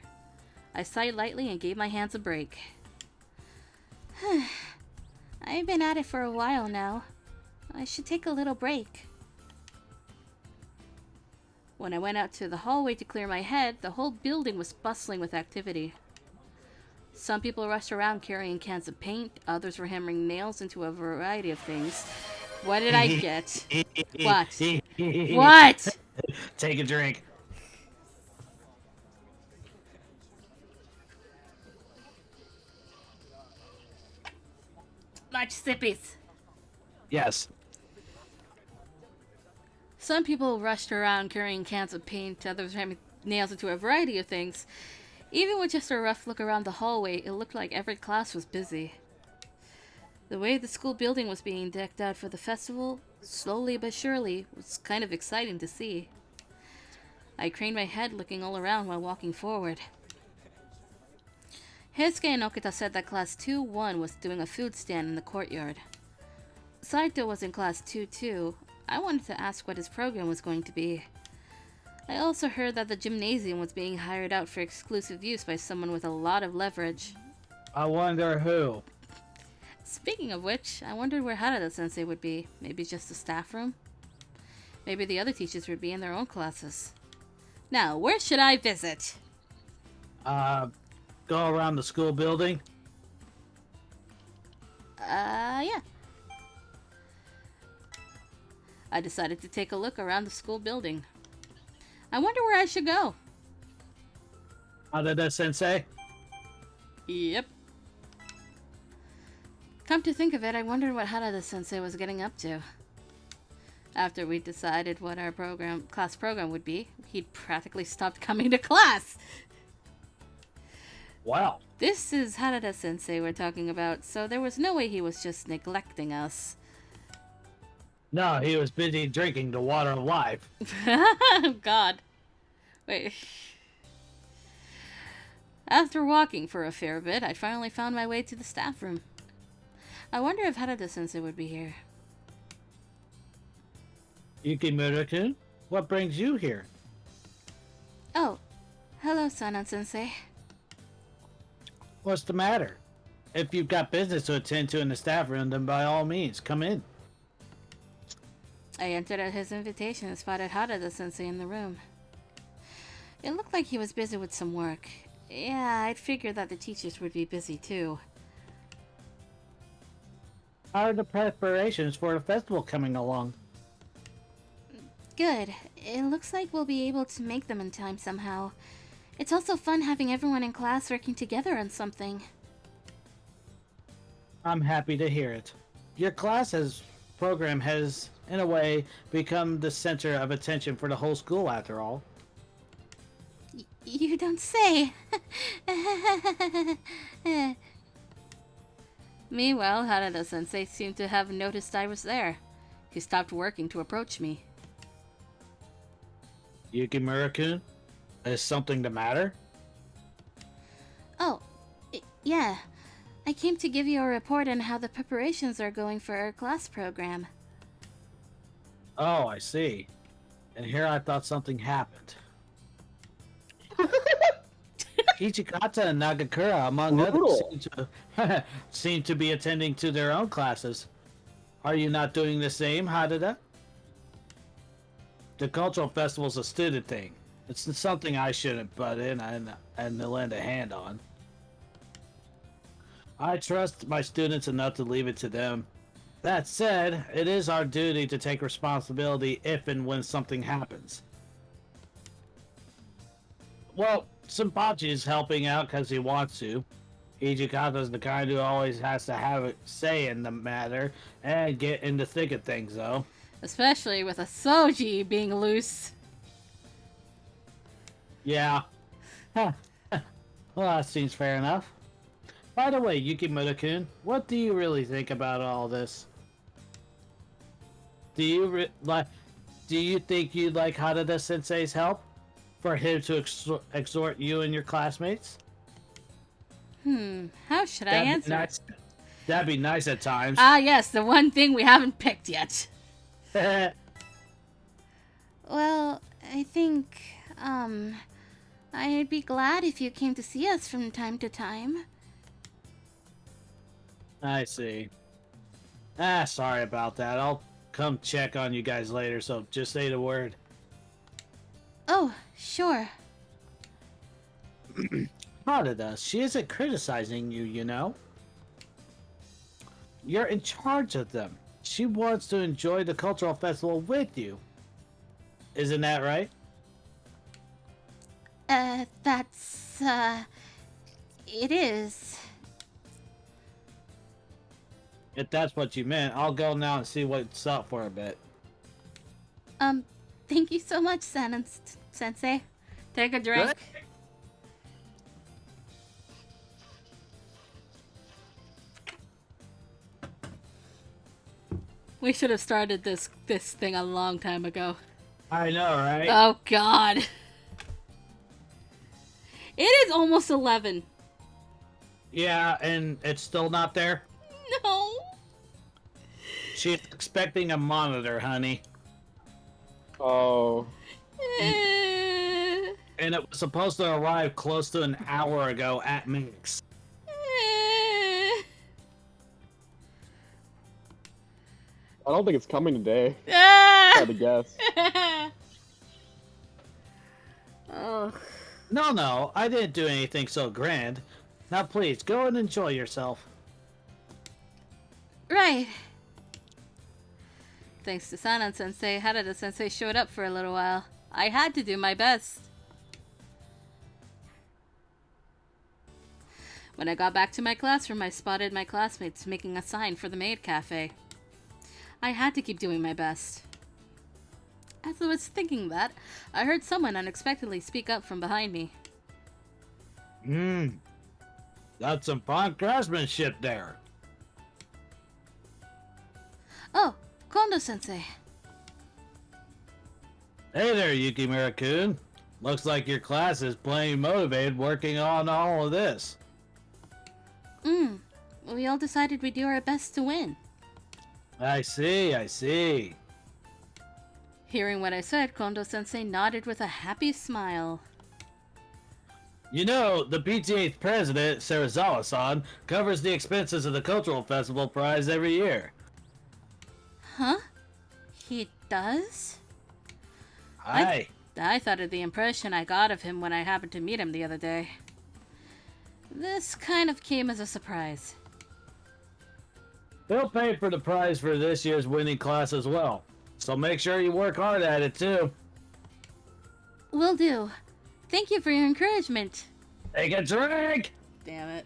I sighed lightly and gave my hands a break. I've been at it for a while now. I should take a little break. When I went out to the hallway to clear my head, the whole building was bustling with activity. Some people rushed around carrying cans of paint, others were hammering nails into a variety of things. What did I get? What? What?
Take a drink.
Large sippies.
Yes.
Some people rushed around carrying cans of paint, others hammering nails into a variety of things. Even with just a rough look around the hallway, it looked like every class was busy. The way the school building was being decked out for the festival, slowly but surely, was kind of exciting to see. I craned my head looking all around while walking forward. Heisuke and Okita said that Class 2-1 was doing a food stand in the courtyard. Saito was in Class 2-2. I wanted to ask what his program was going to be. I also heard that the gymnasium was being hired out for exclusive use by someone with a lot of leverage.
I wonder who.
Speaking of which, I wondered where Harada-sensei would be. Maybe just the staff room? Maybe the other teachers would be in their own classes. Now, where should I visit?
Go around the school building.
Yeah. I decided to take a look around the school building. I wonder where I should go.
Harada Sensei?
Yep. Come to think of it, I wondered what Harada Sensei was getting up to. After we decided what our class program would be, he'd practically stopped coming to class.
Wow.
This is Harada Sensei we're talking about, so there was no way he was just neglecting us.
No, he was busy drinking the water of life.
God. Wait. After walking for a fair bit, I finally found my way to the staff room. I wonder if Harada Sensei would be here.
Yukimura-kun, what brings you here?
Oh, hello, Sanan Sensei.
What's the matter? If you've got business to attend to in the staff room, then by all means, come in.
I entered at his invitation and spotted Harada Sensei in the room. It looked like he was busy with some work. Yeah, I'd figured that the teachers would be busy too.
How are the preparations for the festival coming along?
Good. It looks like we'll be able to make them in time somehow. It's also fun having everyone in class working together on something.
I'm happy to hear it. Your program has, in a way, become the center of attention for the whole school after all.
You don't say. Meanwhile, Harada Sensei seemed to have noticed I was there. He stopped working to approach me.
Yukimura-kun, is something the matter?
Oh, yeah. I came to give you a report on how the preparations are going for our class program.
Oh, I see. And here I thought something happened. Ichikata and Nagakura, among
Brutal.
others, seem to be attending to their own classes. Are you not doing the same, Harada? The cultural festival's a student thing. It's something I shouldn't butt in and lend a hand on. I trust my students enough to leave it to them. That said, it is our duty to take responsibility if and when something happens. Well, Senpachi is helping out because he wants to. Ijikata's the kind who always has to have a say in the matter and get in the thick of things, though.
Especially with a Soji being loose.
Yeah. Huh. Well, that seems fair enough. By the way, Yukimura-kun, what do you really think about all this? Do you think you'd like Harada Sensei's help? For him to exhort you and your classmates?
How should I answer?
That'd be nice at times.
Ah, yes, the one thing we haven't picked yet. Well, I think, I'd be glad if you came to see us from time to time.
I see. Ah, sorry about that. I'll come check on you guys later, so just say the word.
Oh, sure.
Harada, she isn't criticizing you, you know? You're in charge of them. She wants to enjoy the cultural festival with you. Isn't that right?
That's, it is.
If that's what you meant, I'll go now and see what's up for a bit.
Thank you so much, Sensei. Take a drink. We should have started this thing a long time ago.
I know, right?
Oh, God. It is almost 11.
Yeah, and it's still not there?
No.
She's expecting a monitor, honey.
Oh.
Eh,
And it was supposed to arrive close to an hour ago at max.
eh.
I don't think it's coming today.
Ah!
Had to guess.
Oh.
No, I didn't do anything so grand. Now please, go and enjoy yourself.
Right. Thanks to Sanan Sensei, Harada Sensei showed up for a little while. I had to do my best. When I got back to my classroom, I spotted my classmates making a sign for the maid cafe. I had to keep doing my best. As I was thinking that, I heard someone unexpectedly speak up from behind me.
That's some fine craftsmanship there.
Oh, Kondo-sensei.
Hey there, Yukimura-kun. Looks like your class is plenty motivated working on all of this.
We all decided we'd do our best to win.
I see.
Hearing what I said, Kondo-sensei nodded with a happy smile.
You know, the PTA's president, Sarazawa-san, covers the expenses of the Cultural Festival prize every year.
Huh? He does?
Aye.
I thought of the impression I got of him when I happened to meet him the other day. This kind of came as a surprise.
They'll pay for the prize for this year's winning class as well. So make sure you work hard at it too.
Will do. Thank you for your encouragement.
Take a drink!
Damn it.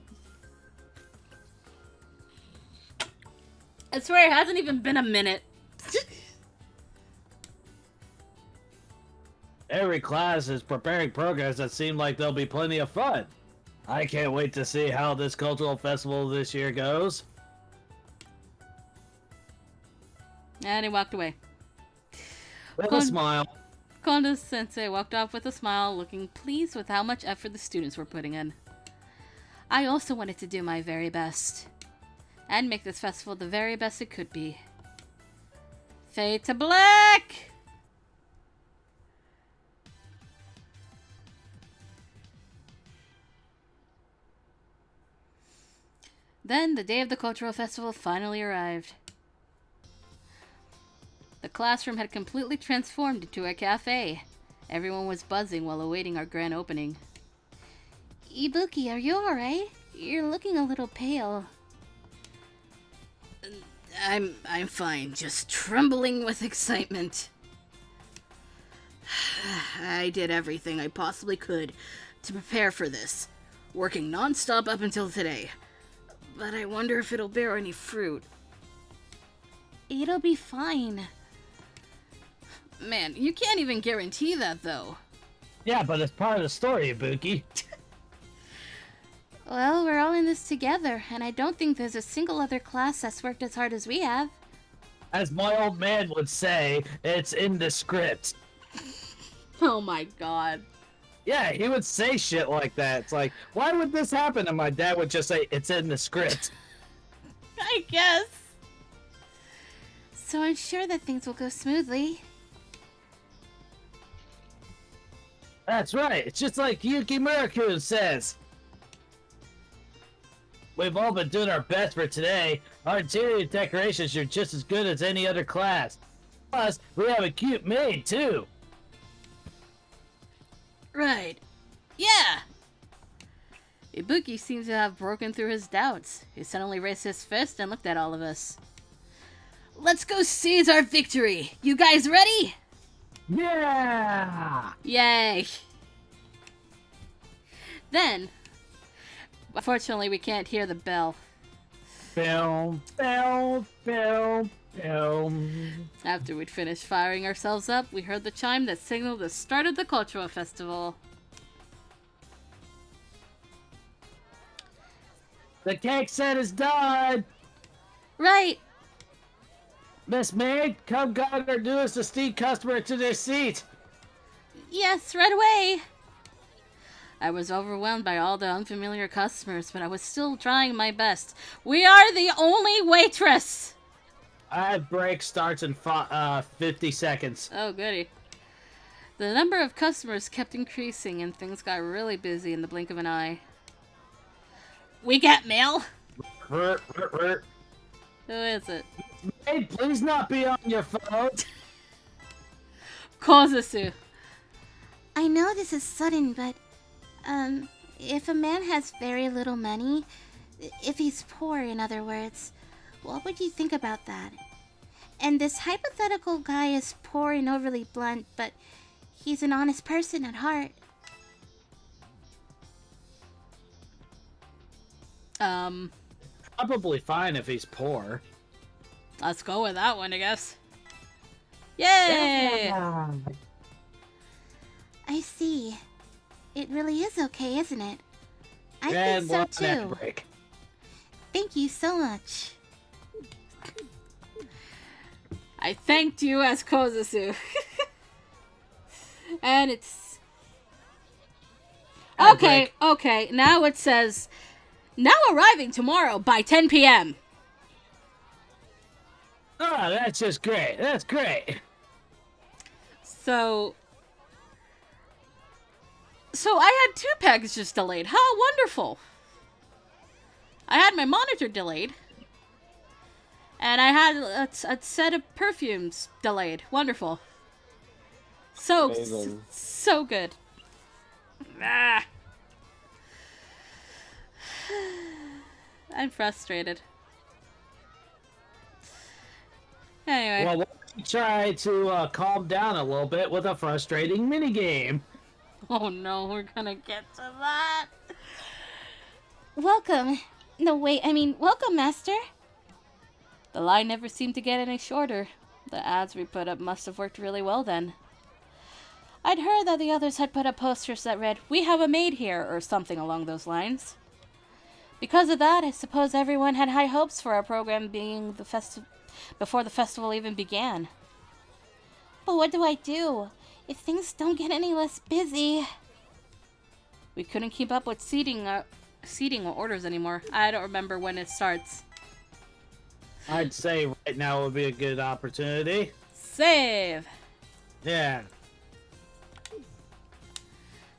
I swear it hasn't even been a minute.
Every class is preparing programs that seem like they'll be plenty of fun. I can't wait to see how this cultural festival this year goes.
And he walked away.
With a smile.
Kondo-sensei walked off with a smile, looking pleased with how much effort the students were putting in. I also wanted to do my very best, and make this festival the very best it could be. Fade to black! Then the day of the cultural festival finally arrived. The classroom had completely transformed into a cafe. Everyone was buzzing while awaiting our grand opening. Ibuki, are you alright? You're looking a little pale. I'm fine, just trembling with excitement. I did everything I possibly could to prepare for this, working non-stop up until today. But I wonder if it'll bear any fruit. It'll be fine. Man, you can't even guarantee that, though.
Yeah, but it's part of the story, Ibuki.
Well, we're all in this together, and I don't think there's a single other class that's worked as hard as we have.
As my old man would say, it's in the script.
Oh my god.
Yeah, he would say shit like that. It's like, why would this happen? And my dad would just say, it's in the script.
I guess. So I'm sure that things will go smoothly.
That's right. It's just like Yukimura-kun says. We've all been doing our best for today. Our interior decorations are just as good as any other class. Plus, we have a cute maid, too.
Right. Yeah! Ibuki seems to have broken through his doubts. He suddenly raised his fist and looked at all of us. Let's go seize our victory! You guys ready?
Yeah!
Yay! Then, unfortunately, we can't hear the bell.
Film, film, film, film.
After we'd finished firing ourselves up, we heard the chime that signaled the start of the cultural festival.
The cake set is done!
Right!
Miss Maid, come guide our newest esteemed customer to their seat.
Yes, right away! I was overwhelmed by all the unfamiliar customers, but I was still trying my best. We are the only waitress!
Break starts in 50 seconds.
Oh, goody. The number of customers kept increasing, and things got really busy in the blink of an eye. We get mail?
Who
Who is it?
Maid, please not be on your phone.
Kozusu.
I know this is sudden, but, if a man has very little money, if he's poor, in other words, what would you think about that? And this hypothetical guy is poor and overly blunt, but
He's an honest person at heart.
Probably fine if he's poor.
Let's go with that one, I guess. Yay!
I see. It really is okay, isn't it? I
And
think
one
so
ad
too.
break.
Thank you so much.
I thanked you as Kozasu. And it's...
Ad
Okay,
break.
okay. Now it says, now arriving tomorrow by 10 p.m.
Oh, that's just great. That's great.
So I had 2 packages delayed. How wonderful. I had my monitor delayed. And I had a set of perfumes delayed. Wonderful. So,
Amazing.
so good. Ah. I'm frustrated. Anyway.
Well, why don't you try to calm down a little bit with a frustrating minigame?
Oh no, we're gonna get to that.
Welcome. No, wait, I mean, welcome, Master.
The line never seemed to get any shorter. The ads we put up must have worked really well then. I'd heard that the others had put up posters that read, "We have a maid here," or something along those lines. Because of that, I suppose everyone had high hopes for our program being before the festival even began.
But what do I do if things don't get any less busy?
We couldn't keep up with seating orders anymore. I don't remember when it starts.
I'd say right now would be a good opportunity.
Save!
Yeah.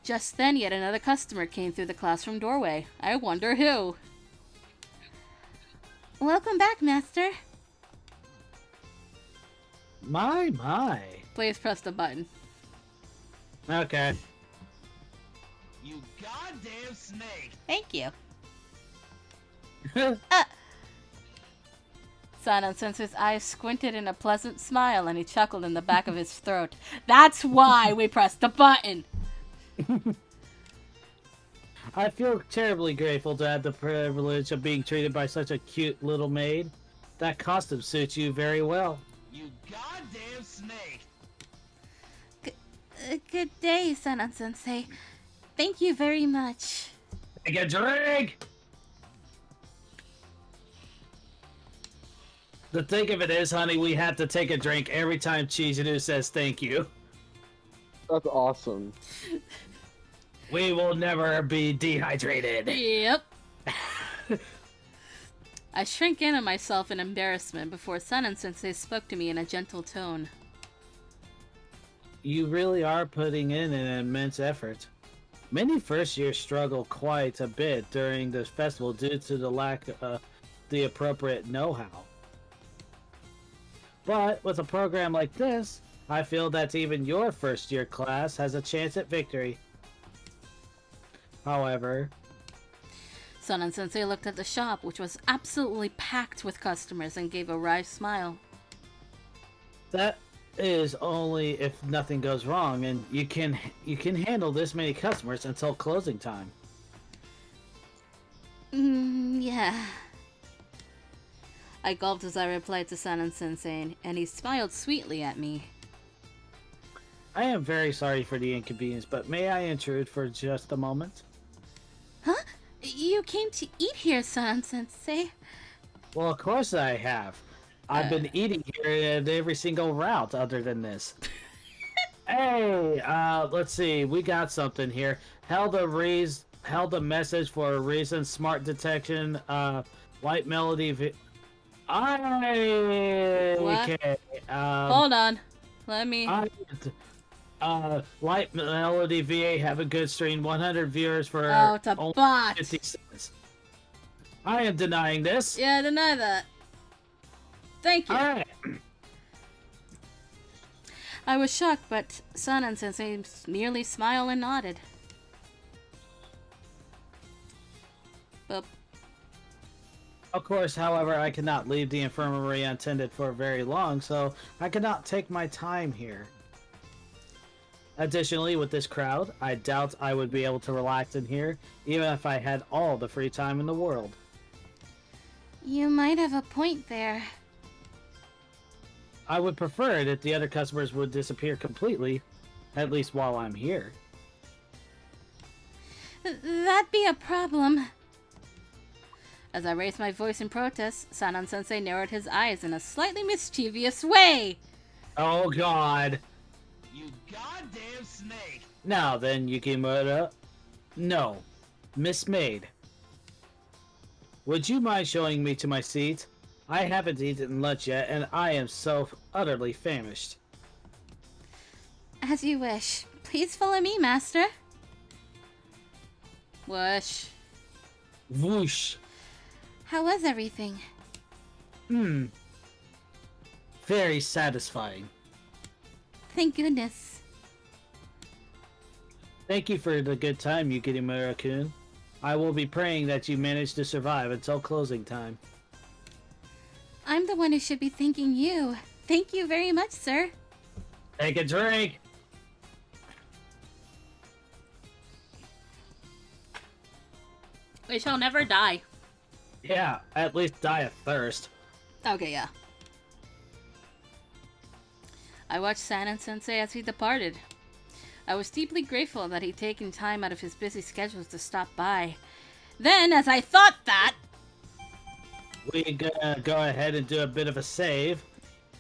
Just then, yet another customer came through the classroom doorway. I wonder who.
Welcome back, Master.
My.
Please press the button.
Okay.
You goddamn snake!
Thank you.
Sanan Sensei's eyes squinted in a pleasant smile and he chuckled in the back of his throat. That's why we pressed the button!
I feel terribly grateful to have the privilege of being treated by such a cute little maid. That costume suits you very well.
You goddamn snake!
Good day, Sanan Sensei. Thank you very much.
Take a drink! The thing of it is, honey, we have to take a drink every time Chizuru says thank you.
That's awesome.
We will never be dehydrated.
Yep. I shrank in on myself in embarrassment before Sanan Sensei spoke to me in a gentle tone.
You really are putting in an immense effort. Many first years struggle quite a bit during this festival due to the lack of the appropriate know-how. But with a program like this, I feel that even your first year class has a chance at victory. However,
Sanan Sensei looked at the shop, which was absolutely packed with customers, and gave a wry smile.
that is only if nothing goes wrong, and you can handle this many customers until closing time.
Yeah.
I gulped as I replied to Sanan Sensei, and he smiled sweetly at me.
I am very sorry for the inconvenience, but may I intrude for just a moment?
Huh? You came to eat here, Sanan Sensei.
Well, of course I have. I've been eating here at every single route other than this. Hey, let's see. We got something here. Held a message for a reason. Smart detection. Light melody. Okay.
Hold on. Let me...
Light melody VA have a good stream. 100 viewers for
Oh, it's a
only
bot.
50 cents. I am denying this.
Yeah, deny that. Thank you.
Alright.
I was shocked, but Sanan Sensei merely smiled and nodded. Boop.
Of course, however, I cannot leave the infirmary untended for very long, so I cannot take my time here. Additionally, with this crowd, I doubt I would be able to relax in here, even if I had all the free time in the world.
You might have a point there.
I would prefer it if the other customers would disappear completely, at least while I'm here.
That'd be a problem.
As I raised my voice in protest, Sanan-sensei narrowed his eyes in a slightly mischievous way.
Oh god.
You goddamn snake!
Now then, Yukimura. No. Mismade. Would you mind showing me to my seat? I haven't eaten lunch yet, and I am so utterly famished.
As you wish. Please follow me, Master.
Whoosh.
Whoosh.
How was everything?
Very satisfying.
Thank goodness.
Thank you for the good time, Yukimura-kun. I will be praying that you manage to survive until closing time.
I'm the one who should be thanking you. Thank you very much, sir.
Take a drink!
We shall never die.
Yeah, at least die of thirst.
Okay, yeah. I watched Sanan-sensei as he departed. I was deeply grateful that he'd taken time out of his busy schedules to stop by. Then, as I thought that...
We're gonna go ahead and do a bit of a save.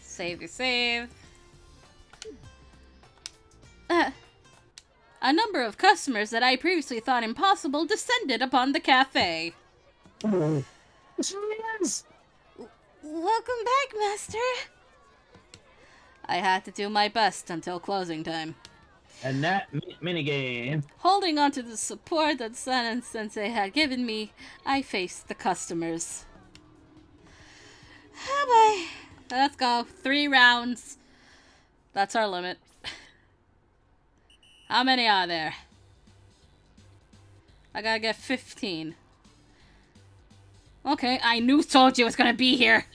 Save. A number of customers that I previously thought impossible descended upon the cafe.
Yes!
Welcome back, Master.
I had to do my best until closing time.
And that minigame.
Holding on to the support that Sanan-sensei had given me, I faced the customers.
Bye-bye.
Let's go. 3 rounds. That's our limit. How many are there? I gotta get 15. Okay, I told you it was gonna be here.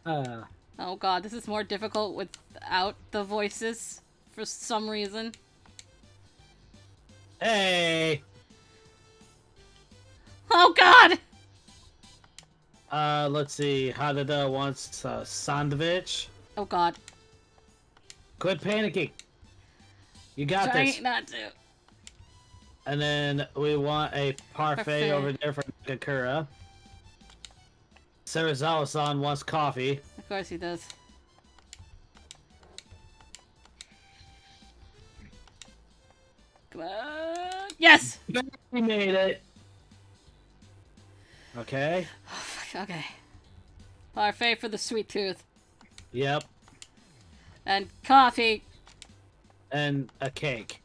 Oh god, this is more difficult without the voices for some reason.
Hey!
Oh god!
Let's see. Hadada wants a sandwich.
Oh god.
Quit panicking. You got
Trying
this.
not to.
And then we want a parfait
Parfait.
over there for Nakakura. Sarazawa-san wants coffee.
Of course he does. Come on. Yes!
We made it. Okay.
Oh, fuck, okay. Parfait for the sweet tooth.
Yep.
And coffee.
And a cake.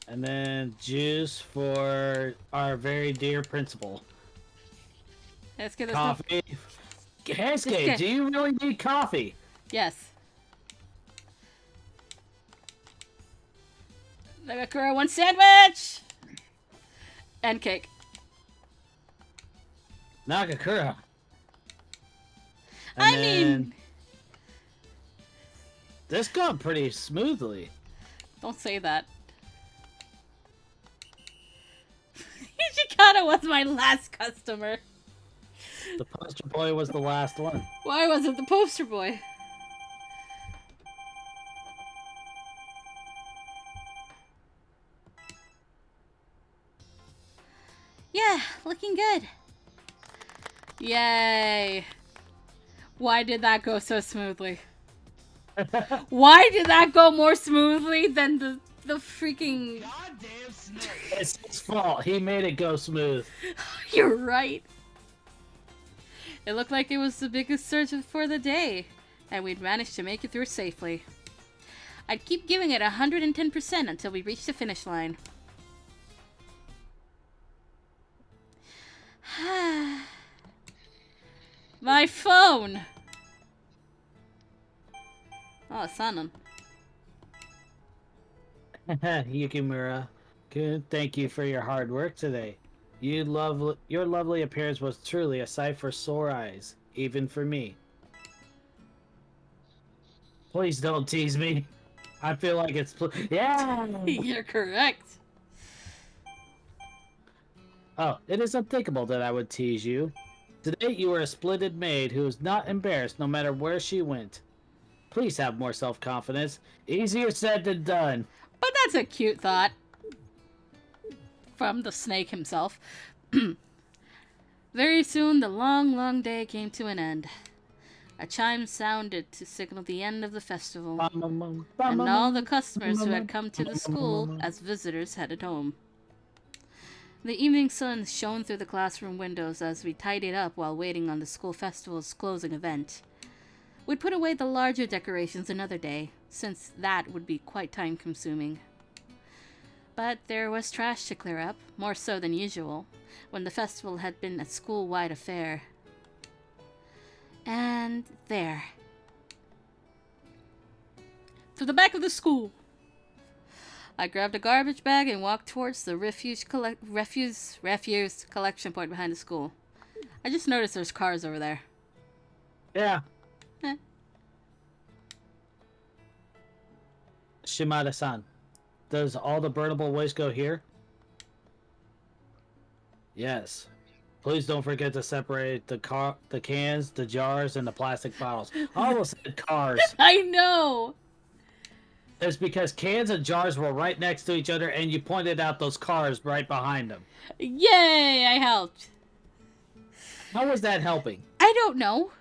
And then juice for our very dear principal.
Let's get this
Coffee. Heisuke,
Okay.
do you really need coffee?
Yes. Nagakura, 1 sandwich! And cake.
Nagakura.
I mean-
This gone pretty smoothly.
Don't say that. Ichikata was my last customer.
The poster boy was the last one.
Why was it the poster boy?
Yeah, looking good.
Yay. Why did that go so smoothly? Why did that go more smoothly than the freaking...
Goddamn snake!
It's his fault. He made it go smooth.
You're right. It looked like it was the biggest surge for the day, and we'd managed to make it through safely. I'd keep giving it 110% until we reached the finish line. My phone! Oh, Sanan.
Yukimura, good. Thank you for your hard work today. Your lovely appearance was truly a sight for sore eyes, even for me. Please don't tease me. I feel like it's yeah.
You're correct.
Oh, it is unthinkable that I would tease you. Today you were a splendid maid who is not embarrassed no matter where she went. Please have more self-confidence. Easier said than done.
But that's a cute thought. From the snake himself. Very soon the long, long day came to an end. A chime sounded to signal the end of the festival, and all the customers who had come to the school as visitors headed home. The evening sun shone through the classroom windows as we tidied up while waiting on the school festival's closing event. We'd put away the larger decorations another day, since that would be quite time-consuming. But there was trash to clear up, more so than usual, when the festival had been a school-wide affair. And there. To the back of the school. I grabbed a garbage bag and walked towards the refuse collection point behind the school. I just noticed there's cars over there.
Yeah.
Eh.
Shimada-san, does all the burnable waste go here? Yes. Please don't forget to separate the cans, the jars, and the plastic bottles. I almost said cars.
I know!
It's because cans and jars were right next to each other, and you pointed out those cars right behind them.
Yay! I helped.
How was that helping?
I don't know.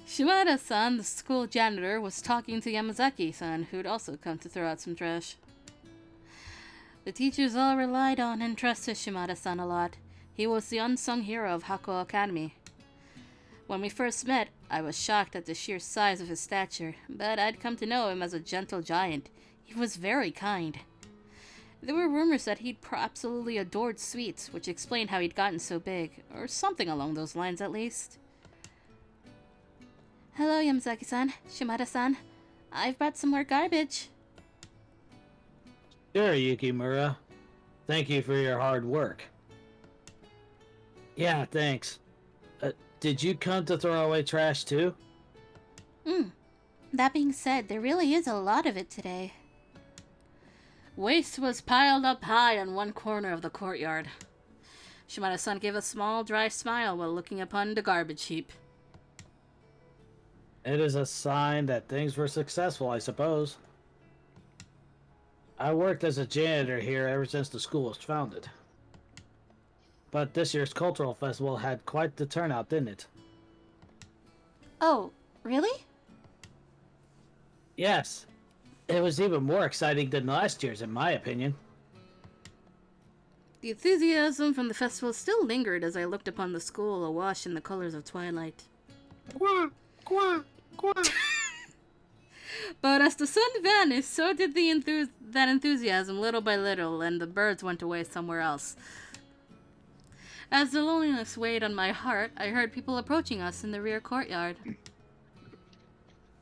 Shimada-san, the school janitor, was talking to Yamazaki-san, who'd also come to throw out some trash. The teachers all relied on and trusted Shimada-san a lot. He was the unsung hero of Hakuo Academy. When we first met, I was shocked at the sheer size of his stature, but I'd come to know him as a gentle giant. He was very kind. There were rumors that he'd absolutely adored sweets, which explained how he'd gotten so big, or something along those lines at least. Hello, Yamazaki-san, Shimada-san. I've brought some more garbage.
Sure, Yukimura. Thank you for your hard work. Yeah, thanks. Did you come to throw away trash too?
That being said, there really is a lot of it today. Waste was piled up high on one corner of the courtyard. Shimada-san gave a small, dry smile while looking upon the garbage heap.
It is a sign that things were successful, I suppose. I worked as a janitor here ever since the school was founded. But this year's cultural festival had quite the turnout, didn't it?
Oh, really?
Yes. It was even more exciting than last year's, in my opinion.
The enthusiasm from the festival still lingered as I looked upon the school awash in the colors of twilight.
Quack, quack, quack.
But as the sun vanished, so did that enthusiasm little by little, and the birds went away somewhere else. As the loneliness weighed on my heart, I heard people approaching us in the rear courtyard.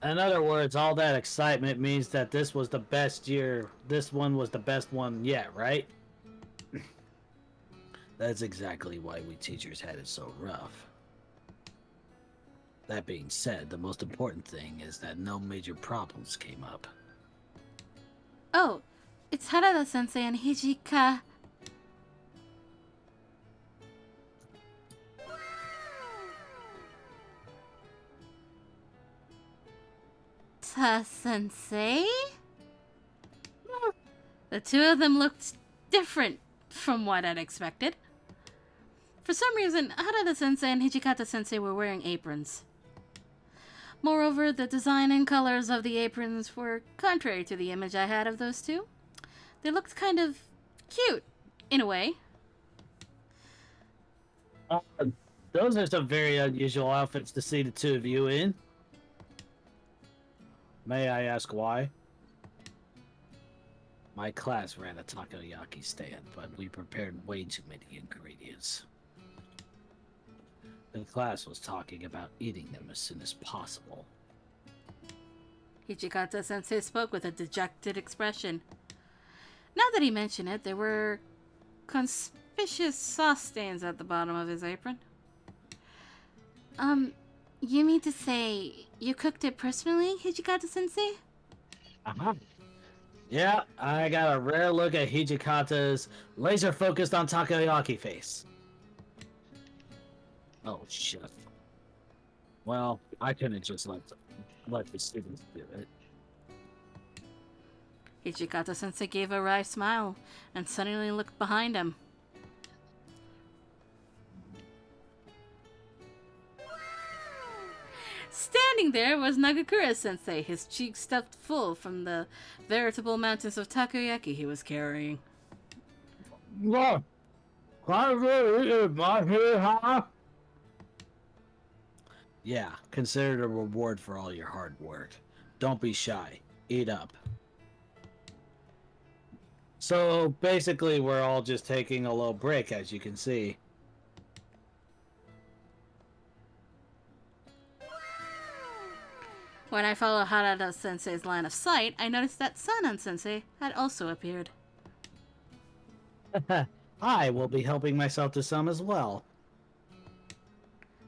In other words, all that excitement means that this was the best year. This one was the best one yet, right? That's exactly why we teachers had it so rough. That being said, the most important thing is that no major problems came up.
Oh, it's Harada-sensei and Hijika. Ta-sensei? The two of them looked different from what I'd expected. For some reason, Harada-sensei and Hijikata-sensei were wearing aprons. Moreover, the design and colors of the aprons were contrary to the image I had of those two. They looked kind of cute, in a way.
Those are some very unusual outfits to see the two of you in. May I ask why? My class ran a takoyaki stand, but we prepared way too many ingredients. The class was talking about eating them as soon as possible.
Hijikata-sensei spoke with a dejected expression. Now that he mentioned it, there were conspicuous sauce stains at the bottom of his apron. You mean to say you cooked it personally, Hijikata-sensei?
Uh-huh. Yeah, I got a rare look at Hijikata's laser-focused on takoyaki face. Oh, shit. Well, I couldn't just let the students do it.
Hijikata-sensei gave a wry smile and suddenly looked behind him. Standing there was Nagakura-sensei, his cheeks stuffed full from the veritable mountains of takoyaki he was carrying.
Look, yeah, consider it a reward for all your hard work. Don't be shy. Eat up. So basically, we're all just taking a little break, as you can see.
When I followed Harada-sensei's line of sight, I noticed that Sanan-sensei had also appeared.
I will be helping myself to some as well.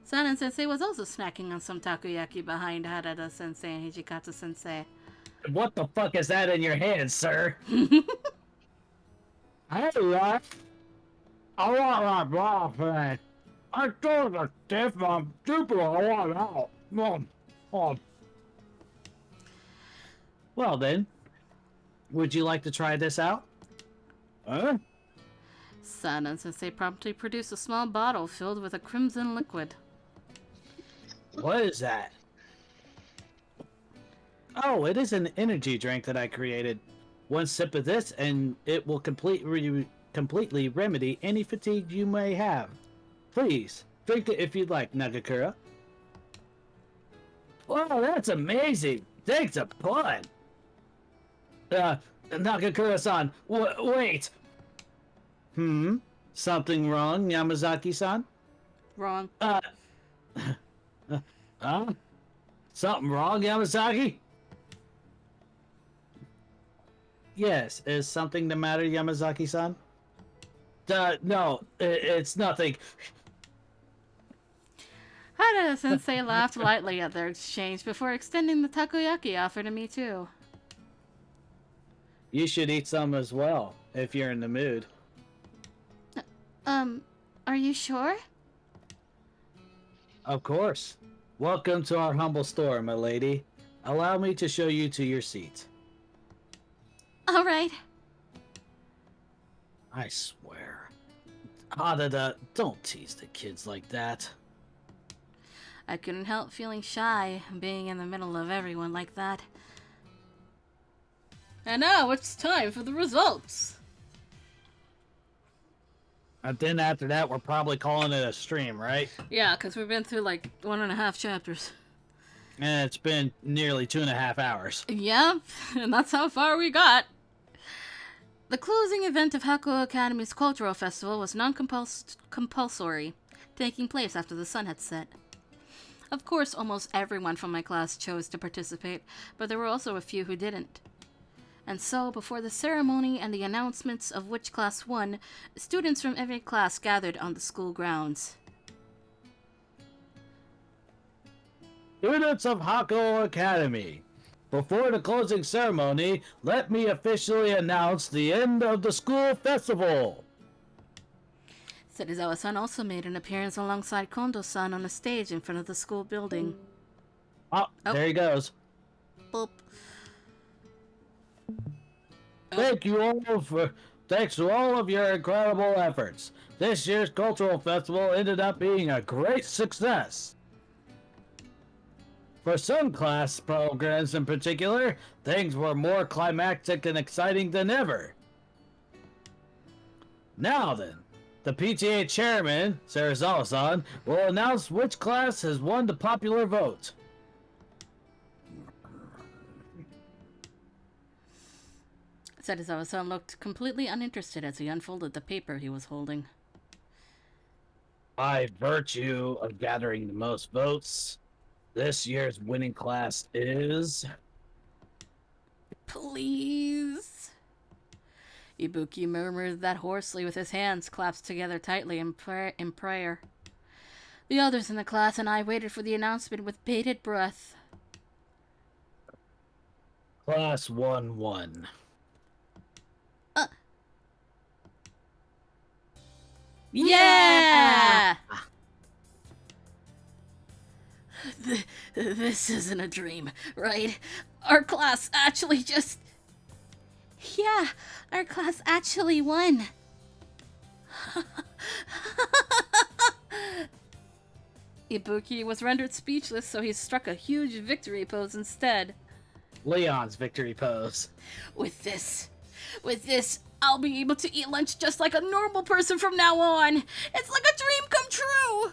Sanan-sensei was also snacking on some takoyaki behind Harada-sensei and Hijikata-sensei.
What the fuck is that in your hand, sir? Hey, Rex. I want my bra thing. I told the stiff I'm stupid. I want out. Well then, would you like to try this out? Huh?
Sanan-sensei promptly produced a small bottle filled with a crimson liquid.
What is that? Oh, it is an energy drink that I created. One sip of this and it will completely remedy any fatigue you may have. Please, drink it if you'd like, Nagakura. Wow, that's amazing! Thanks a bunch! Nagakura-san, wait! Something wrong, Yamazaki-san?
Wrong.
Something wrong, Yamazaki? Yes, is something the matter, Yamazaki-san? No, it's nothing.
Harada-sensei laughed lightly at their exchange before extending the takoyaki offer to me too.
You should eat some as well, if you're in the mood.
Are you sure?
Of course. Welcome to our humble store, my lady. Allow me to show you to your seat.
Alright.
I swear. Harada, don't tease the kids like that.
I couldn't help feeling shy, being in the middle of everyone like that.
And now it's time for the results.
And then after that, we're probably calling it a stream, right?
Yeah, because we've been through like 1.5 chapters.
And it's been nearly 2.5 hours.
Yeah, and that's how far we got.
The closing event of Hakuo Academy's cultural festival was non-compulsory, taking place after the sun had set. Of course, almost everyone from my class chose to participate, but there were also a few who didn't. And so, before the ceremony and the announcements of which class won, students from every class gathered on the school grounds.
Students of Hakuo Academy, before the closing ceremony, let me officially announce the end of the school festival.
Serizawa-san also made an appearance alongside Kondo-san on a stage in front of the school building.
Oh, there he goes.
Boop.
Thanks to all of your incredible efforts. This year's cultural festival ended up being a great success. For some class programs in particular, things were more climactic and exciting than ever. Now then, the PTA chairman, Serizawa-san, will announce which class has won the popular vote.
Serizawa-san looked completely uninterested as he unfolded the paper he was holding.
By virtue of gathering the most votes, this year's winning class is...
Please? Ibuki murmured that hoarsely with his hands clasped together tightly in prayer. The others in the class and I waited for the announcement with bated breath.
Class 1-1.
Yeah! This isn't a dream, right? Our class actually just...
Yeah, our class actually won.
Ibuki was rendered speechless, so he struck a huge victory pose instead.
Leon's victory pose.
With this, I'll be able to eat lunch just like a normal person from now on. It's like a dream come true.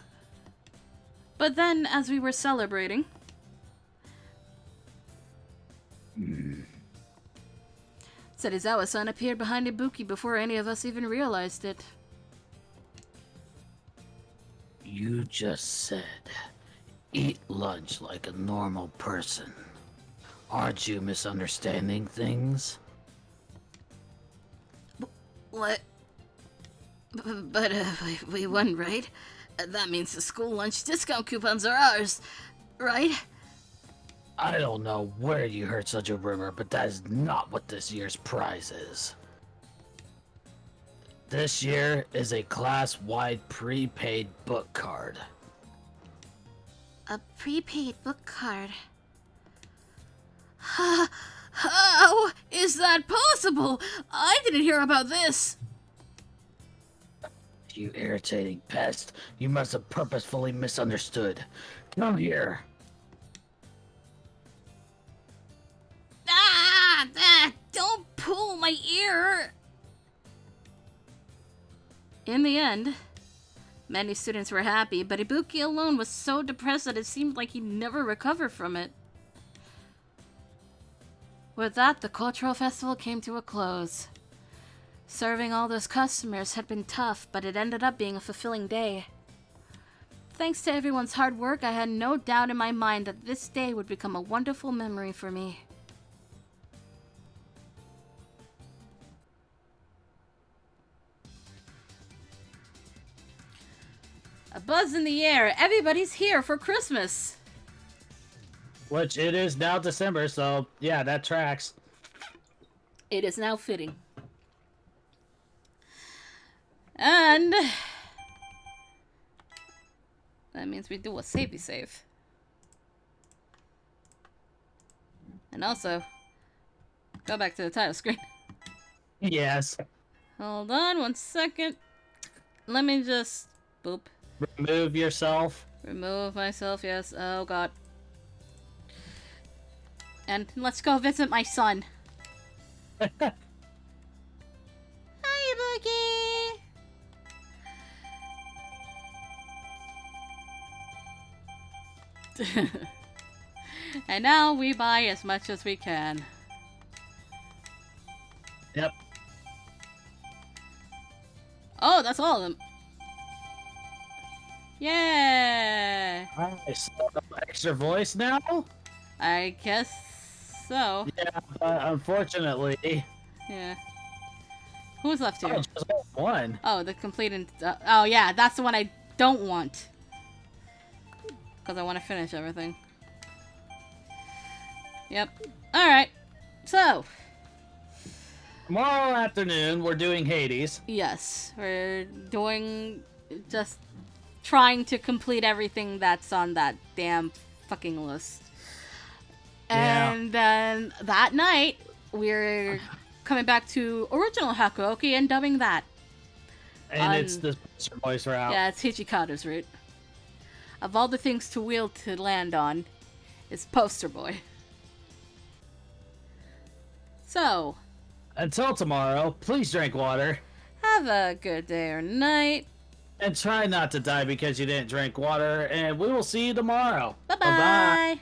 But then, as we were celebrating, Serizawa-san appeared behind Ibuki before any of us even realized it.
You just said, eat lunch like a normal person. Aren't you misunderstanding things?
What? But we won, right? That means the school lunch discount coupons are ours, right?
I don't know where you heard such a rumor, but that is not what this year's prize is. This year is a class-wide prepaid book card.
A prepaid book card.
How is that possible? I didn't hear about this.
You irritating pest. You must have purposefully misunderstood. Come here.
Don't pull my ear. In the end, many students were happy, but Ibuki alone was so depressed that it seemed like he'd never recover from it. With that, the cultural festival came to a close. Serving all those customers had been tough, but it ended up being a fulfilling day. Thanks to everyone's hard work, I had no doubt in my mind that this day would become a wonderful memory for me. A buzz in the air. Everybody's here for Christmas.
Which it is now December, so yeah, that tracks.
It is now fitting. And that means we do a savey save. And also, go back to the title screen.
Yes.
Hold on 1 second. Let me just boop.
Remove yourself.
Remove myself, yes. Oh god. And let's go visit my son.
Hi, Ibuki.
And now we buy as much as we can.
Yep.
Oh, that's all of them. Yeah.
Nice. Extra voice now?
I guess so.
Yeah, but unfortunately.
Yeah. Who's left here?
Oh, just one.
Oh, the complete. Oh, yeah, that's the one I don't want. Because I want to finish everything. Yep. Alright. So.
Tomorrow afternoon, we're doing Hades.
Yes. We're doing. Just trying to complete everything that's on that damn fucking list.
Yeah.
And then that night, we're coming back to original Hakuoki and dubbing that.
And it's the Poster Boys route.
Yeah, it's Hichikata's route. Of all the things to wheel to land on, it's Poster Boy. So,
Until tomorrow, please drink water.
have a good day or night.
And try not to die because you didn't drink water. And we will see you tomorrow.
Bye-bye.